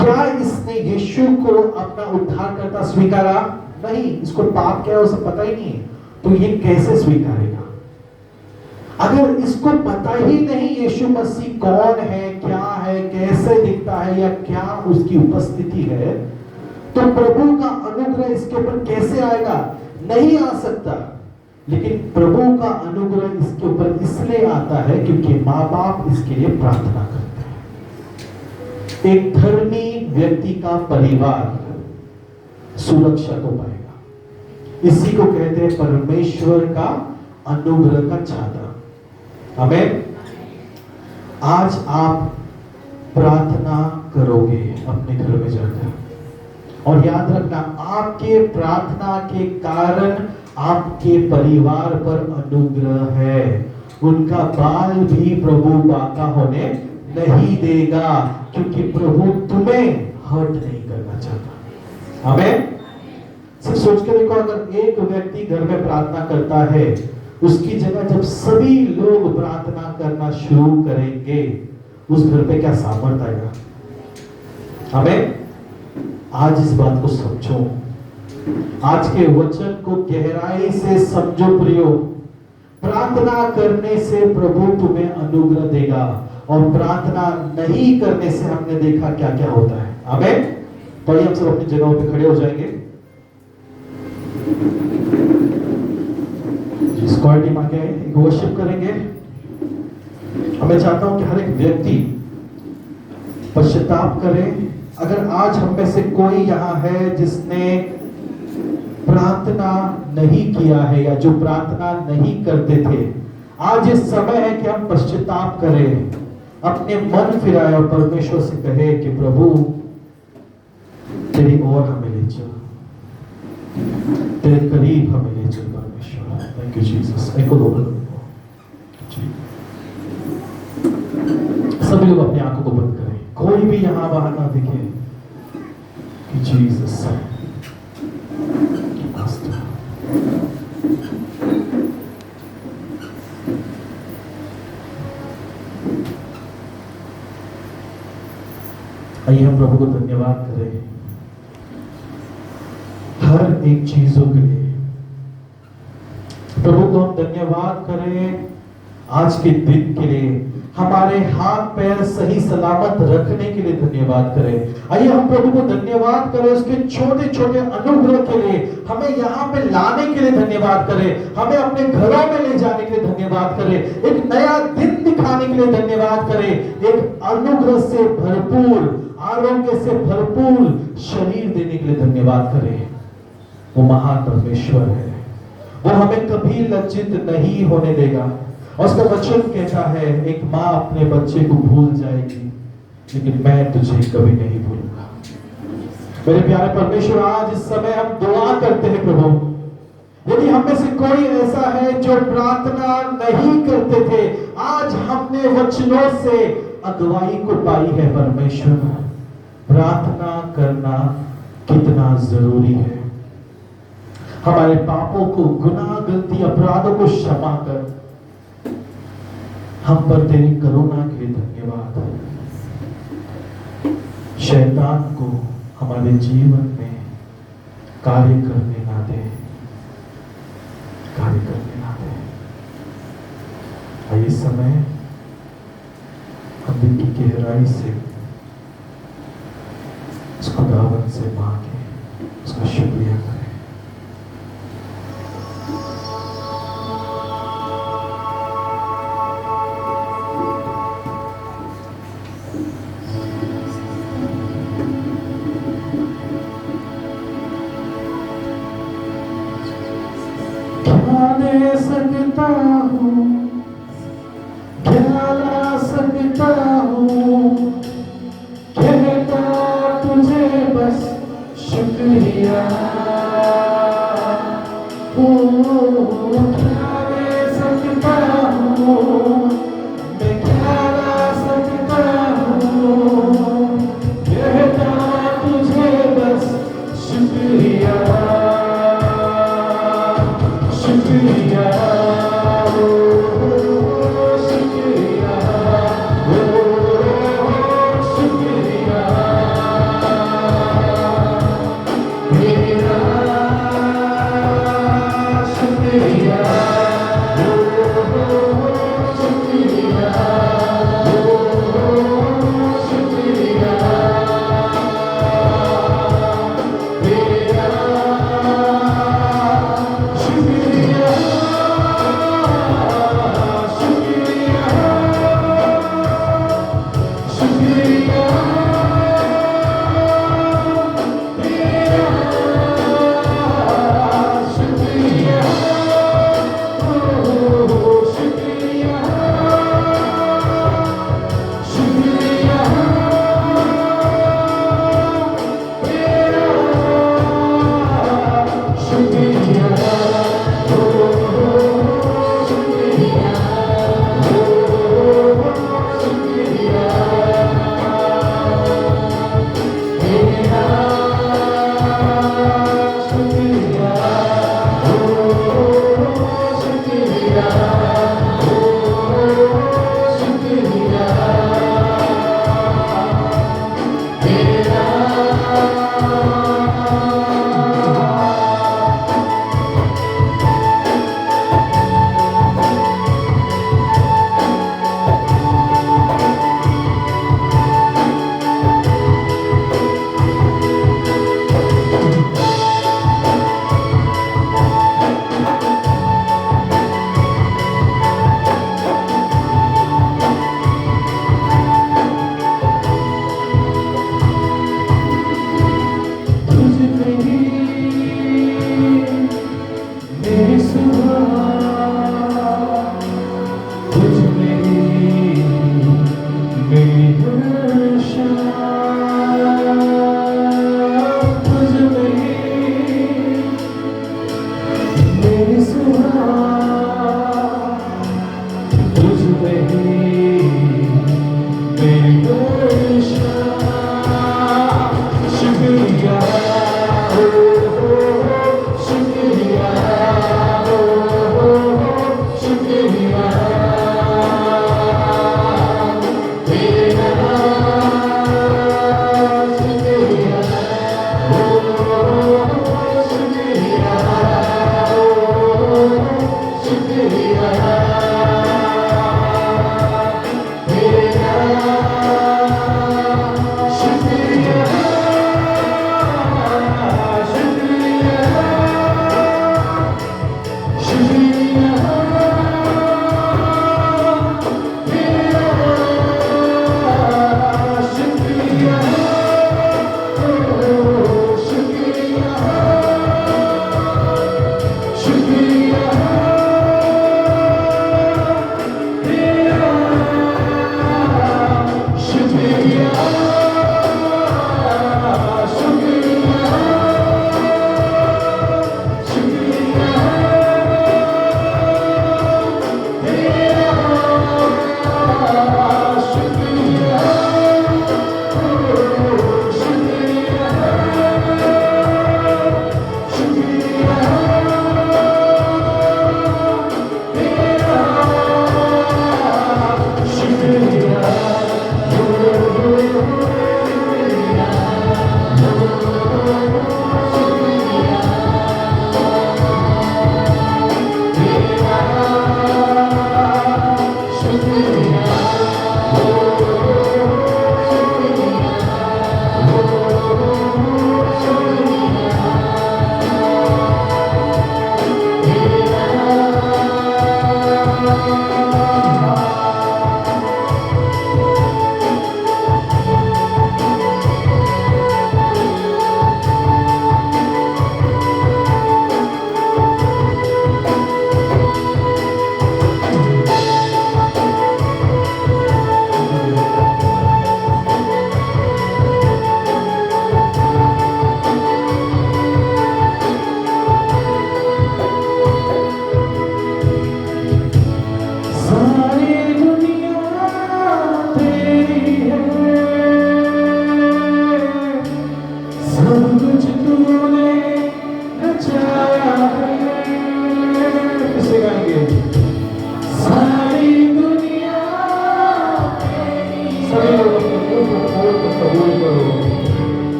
क्या इसने यीशु को अपना उद्धारकर्ता स्वीकारा? नहीं, इसको पाप क्या है उसे पता ही नहीं है, तो ये कैसे स्वीकारेगा? अगर इसको पता ही नहीं यीशु मसीह कौन है, क्या है, कैसे दिखता है, या क्या उसकी उपस्थिति है, तो प्रभु का अनुग्रह इसके ऊपर कैसे आएगा? नहीं आ सकता। लेकिन प्रभु का अनुग्रह इसके ऊपर इसलिए आता है क्योंकि माँ बाप इसके लिए प्रार्थना करते हैं। एक धर्मी व्यक्ति का परिवार सुरक्षा को पाएगा। इसी को कहते हैं परमेश्वर का अनुग्रह का छाता। आमीन। आज आप प्रार्थना करोगे अपने घर में जाकर, और याद रखना आपके प्रार्थना के कारण आपके परिवार पर अनुग्रह है। उनका बाल भी प्रभु बाका होने नहीं देगा, क्योंकि प्रभु तुम्हें हर्ट नहीं करना चाहता। आमीन। सिर्फ सोच के देखो, अगर एक व्यक्ति घर में प्रार्थना करता है, उसकी जगह जब सभी लोग प्रार्थना करना शुरू करेंगे, उस घर पे क्या सामर्थ आएगा। आमीन। आज इस बात को समझो, आज के वचन को गहराई से समझो प्रियो। प्रार्थना करने से प्रभु तुम्हें अनुग्रह देगा, और प्रार्थना नहीं करने से हमने देखा क्या क्या होता है। आमीन। तो हम सब अपनी जगहों पे खड़े हो जाएंगे। स्क्वाड टीम आके एक वर्शिप करेंगे। मैं चाहता हूं कि हर एक व्यक्ति पश्चाताप करे। अगर आज हम में से कोई यहाँ है जिसने प्रार्थना नहीं किया है, या जो प्रार्थना नहीं करते थे, आज ये समय है कि हम पश्चाताप करें, अपने मन फिराए और परमेश्वर से कहे कि प्रभु तेरी ओर हमें ले चल, तेरे करीब हमें ले चल परमेश्वर। Thank you Jesus. सभी लोग अपनी आंखों को बंद करें, कोई भी यहां वहां ना दिखे कि जीसस आइए हम प्रभु को धन्यवाद करें हर एक चीजों के लिए। प्रभु को हम धन्यवाद करें आज के दिन के लिए, हमारे हाथ पैर सही सलामत रखने के लिए धन्यवाद करें। आइए हम प्रभु को धन्यवाद करें उसके छोटे छोटे अनुग्रह के लिए, हमें यहाँ पे लाने के लिए धन्यवाद करें, हमें अपने घरों में ले जाने के लिए धन्यवाद करें, एक नया दिन दिखाने के लिए धन्यवाद करें, एक अनुग्रह से भरपूर, आरोग्य से भरपूर शरीर देने के लिए धन्यवाद करें। वो महान परमेश्वर है, वो हमें कभी लज्जित नहीं होने देगा। और उसका वचन कहता है, एक माँ अपने बच्चे को भूल जाएगी, लेकिन मैं तुझे कभी नहीं भूलूंगा। मेरे प्यारे परमेश्वर, आज इस समय हम दुआ करते हैं प्रभु, यदि हम में से कोई ऐसा है जो प्रार्थना नहीं करते थे, आज हमने वचनों से अगुवाई को पाई है। परमेश्वर, प्रार्थना करना कितना जरूरी है। हमारे पापों को, गुनाह, गलती, अपराधों को क्षमा कर। हम पर तेरी करुणा के लिए धन्यवाद। शैतान को हमारे जीवन में कार्य करने ना दे, कार्य करने ना दे। आइए समय हम दिल की गहराई से उस खुदावन से मांगे, उसका शुक्रिया करें। सकता हूँ, क्या ला सकता हूँ, कहता तुझे बस शुक्रिया। क्या ले सकता हूँ, मैं क्या ला सकता हूँ, कहता तुझे बस शुक्रिया, शुक्रिया।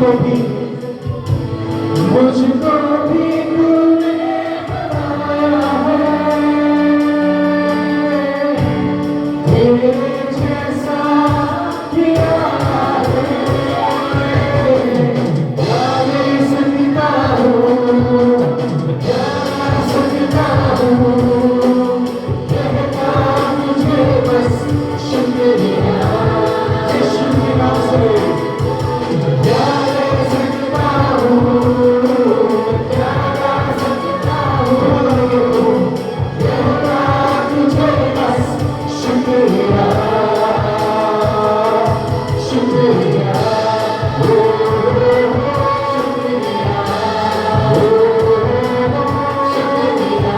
भी तूने बनाया है, तेरे जैसा किया है। क्या मैं सकता हूँ, क्या मैं सकता हूँ, कहता मुझे बस शुक्रिया, यीशु के नाम से। क्या मैं सकता हूँ, क्या मैं सकता हूँ, कहता तुझे बस शुक्रिया, शुक्रिया, ओ शुक्रिया, ओ शुक्रिया, तेरा शुक्रिया,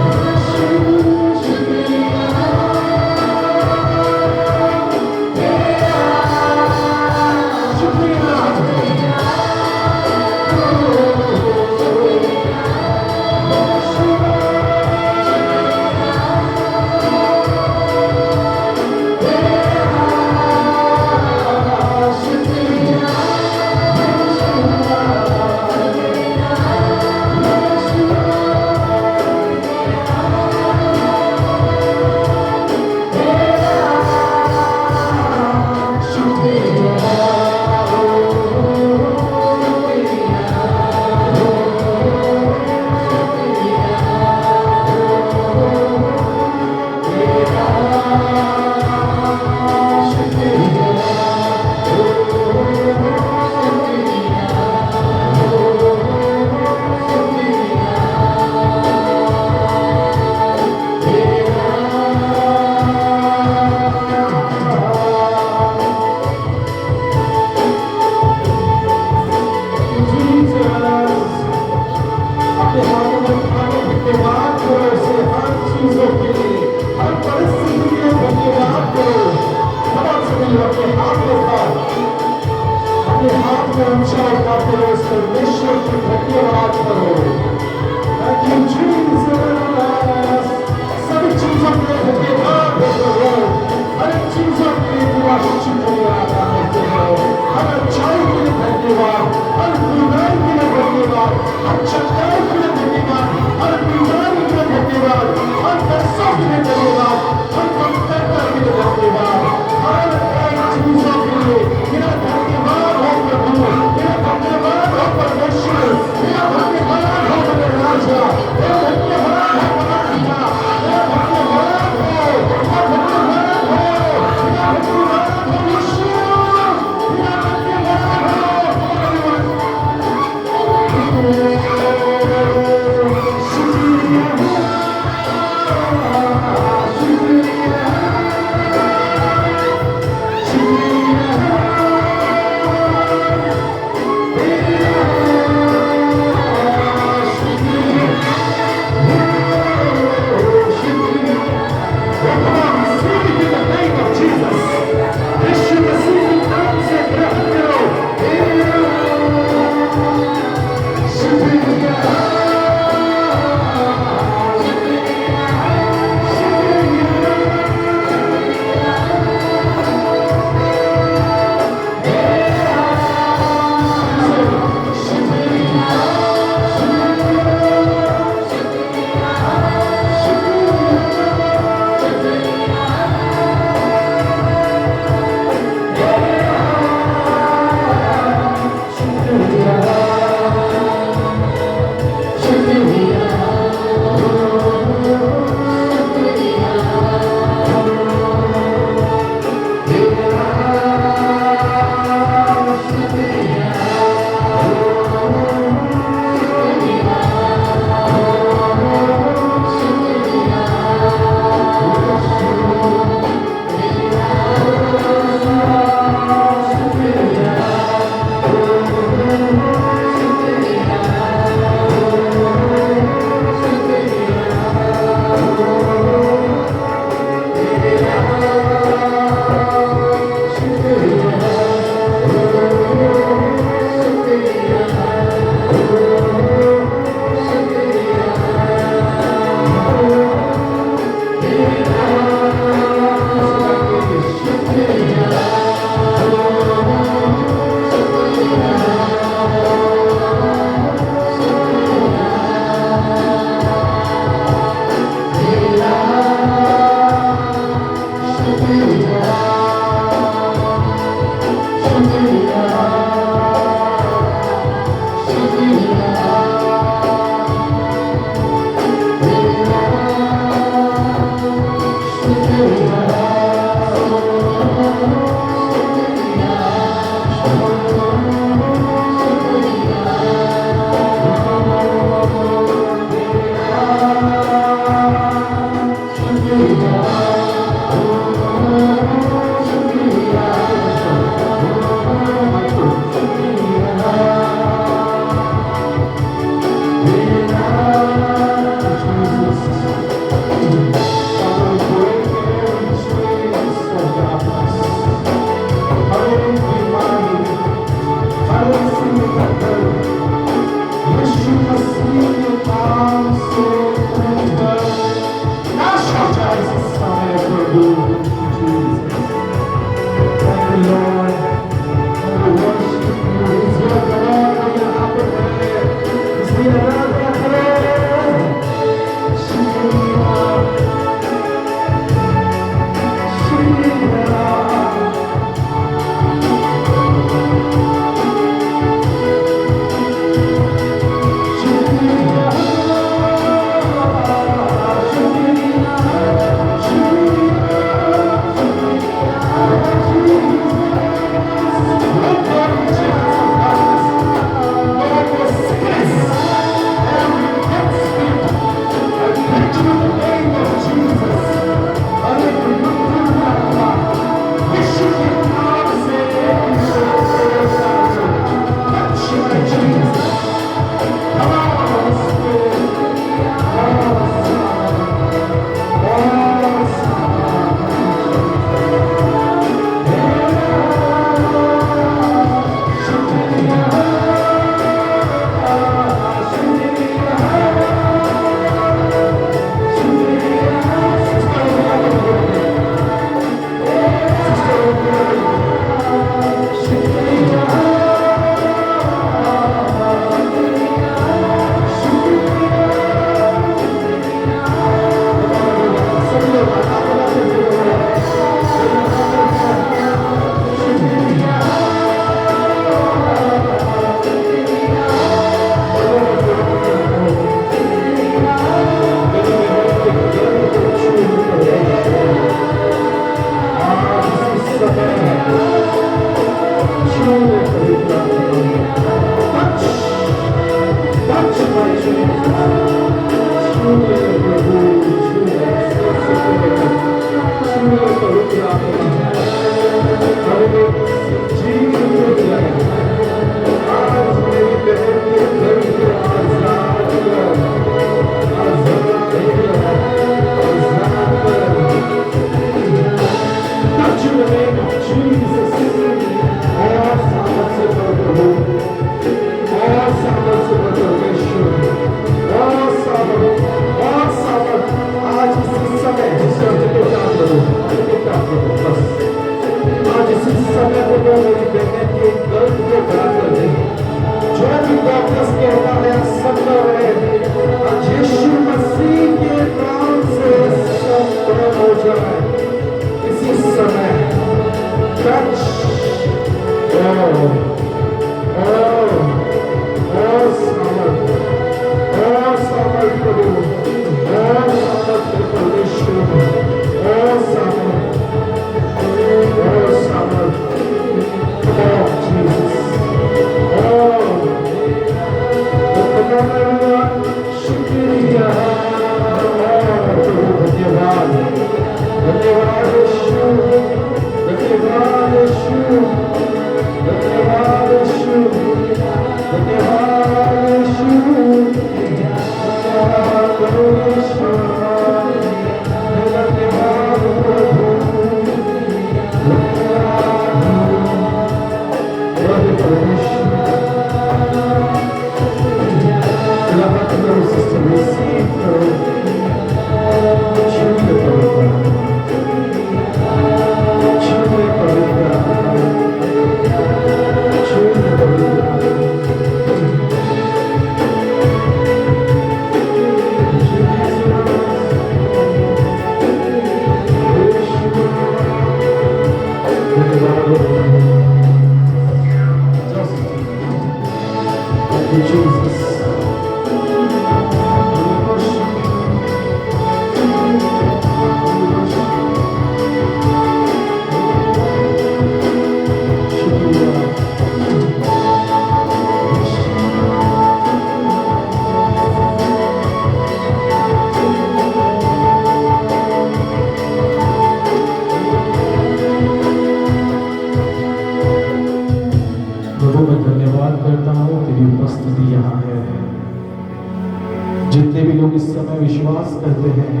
जितने भी लोग इस समय विश्वास करते हैं,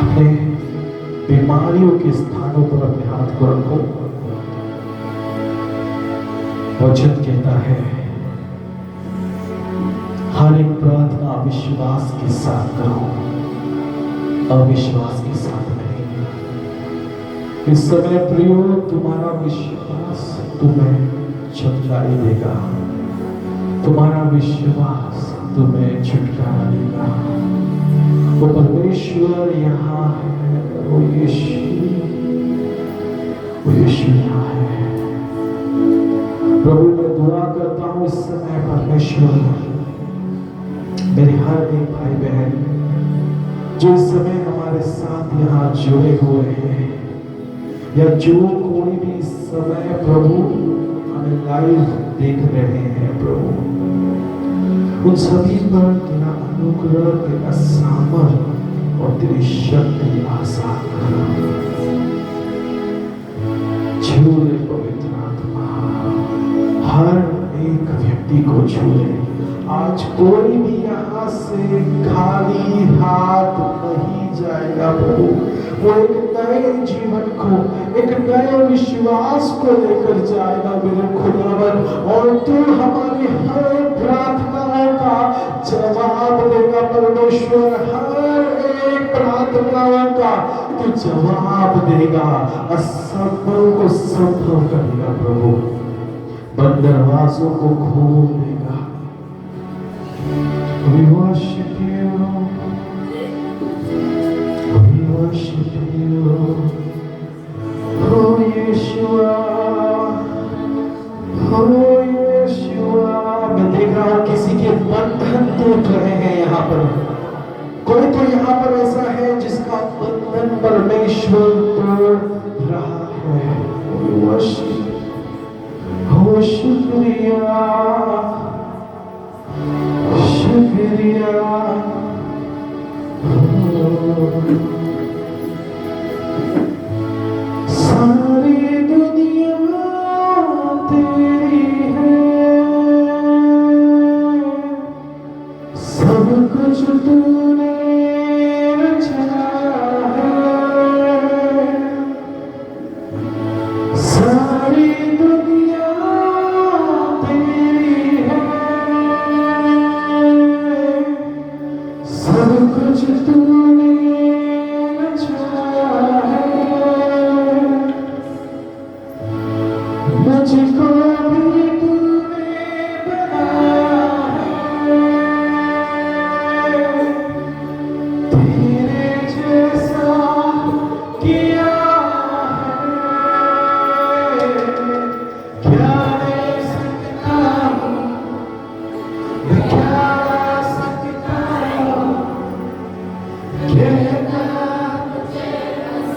अपने बीमारियों के स्थानों पर अपने हाथ को रखो। वचन कहता है हर एक प्रार्थना विश्वास के साथ करो, अविश्वास के साथ नहीं। इस समय प्रियो, तुम्हारा विश्वास तुम्हें छुटकारा देगा, तुम्हारा विश्वास तुम्हें छुटकारा देगा। वो परमेश्वर यहाँ है, वो यीशु यहाँ है। प्रभु, मैं दुआ करता हूँ इस समय परमेश्वर, मेरे हर एक भाई बहन जो इस समय हमारे साथ यहाँ जुड़े हुए हैं, या जो कोई भी इस समय प्रभु हमें लाइव देख रहे हैं, प्रभु उन सभी पर तेरा अनुग्रह, तेरा सामर्थ और तेरी शक्ति आशा करो। छू ले पवित्र आत्मा, हर एक व्यक्ति को छू ले। आज कोई भी यहाँ से खाली हाथ नहीं जाएगा प्रभु। वो एक नए जीवन को, एक नए विश्वास को लेकर जाएगा मेरे खुदावन, और तू हमारी हर प्रार्थनाओं का जवाब देगा परमेश्वर। हर एक प्रार्थनाओं का तू जवाब देगा, असंभव को संभव करेगा प्रभु, बंद दरवाजों को खोल देगा। We worship you, we worship you, oh Yeshua, oh Yeshua। मैं देख रहा हूँ किसी के बंधन टूट रहे हैं यहाँ पर। कोई तो यहाँ पर ऐसा है जिसका बंधन परमेश्वर तोड़ रहा है। We worship, oh शुक्रिया, शुक्रिया सारी दुनिया तेरी है, सब कुछ तूने रचाया है, सारी दुनिया तेरी है, सब कुछ तूने रचाया है, मुझको भी तूने बनाया है, तेरे जैसा किया है, क्या दे सकता हूँ, मैं क्या सकता हूँ, कहना तुझे बस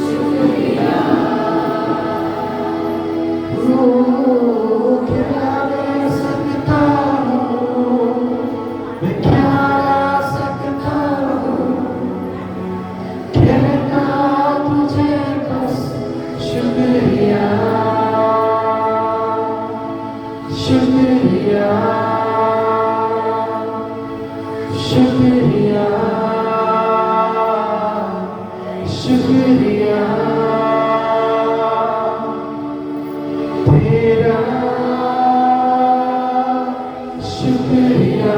शुक्रिया, क्या दे सकता हूँ, मैं क्या सकता हूँ, कहना तुझे बस शुक्रिया, शुक्रिया, शुक्रिया, शुक्रिया तेरा, शुक्रिया,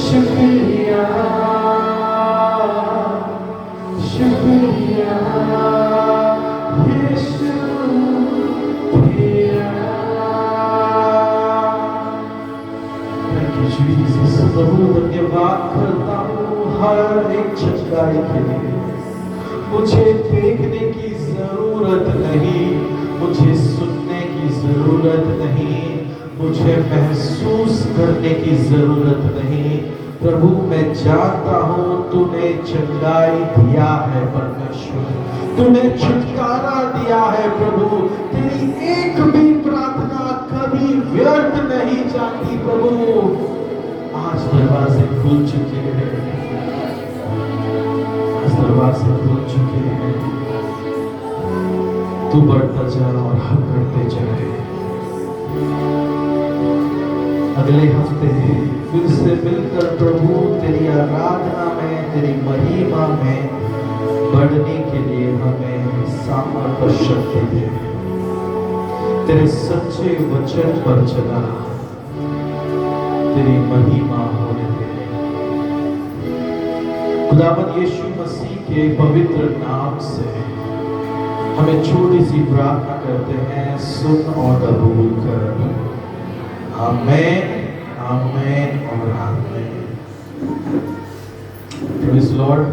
शुक्रिया, शुक्रिया यीशु तेरा। Thank you, Jesus. प्रभु धन्यवाद करता हूँ हर एक चंगाई के लिए। मुझे देखने की जरूरत नहीं, मुझे सुनने की जरूरत नहीं, मुझे महसूस करने की जरूरत नहीं। प्रभु मैं जानता हूँ तूने चंगाई दिया है परमेश्वर, तूने छुटकारा दिया है प्रभु। तेरी एक भी प्रार्थना कभी व्यर्थ नहीं जाती प्रभु। आज दरवाजे खुल चुके हैं, आज दरवाजे खुल चुके हैं। तू बढ़ता जा और हम करते जाए। अगले हफ्ते फिर से मिलकर प्रभु तेरी आराधना में, तेरी महिमा में बढ़ने के लिए हमें सामर्थ्य और शक्ति दे। तेरे सच्चे वचन पर चला तेरी महिमा होने दे। खुदावंद यीशु मसीह के पवित्र नाम से हमें छोटी सी प्रार्थना करते हैं, सुन और कबूल कर। आमेन, आमेन और आमेन। Praise Lord.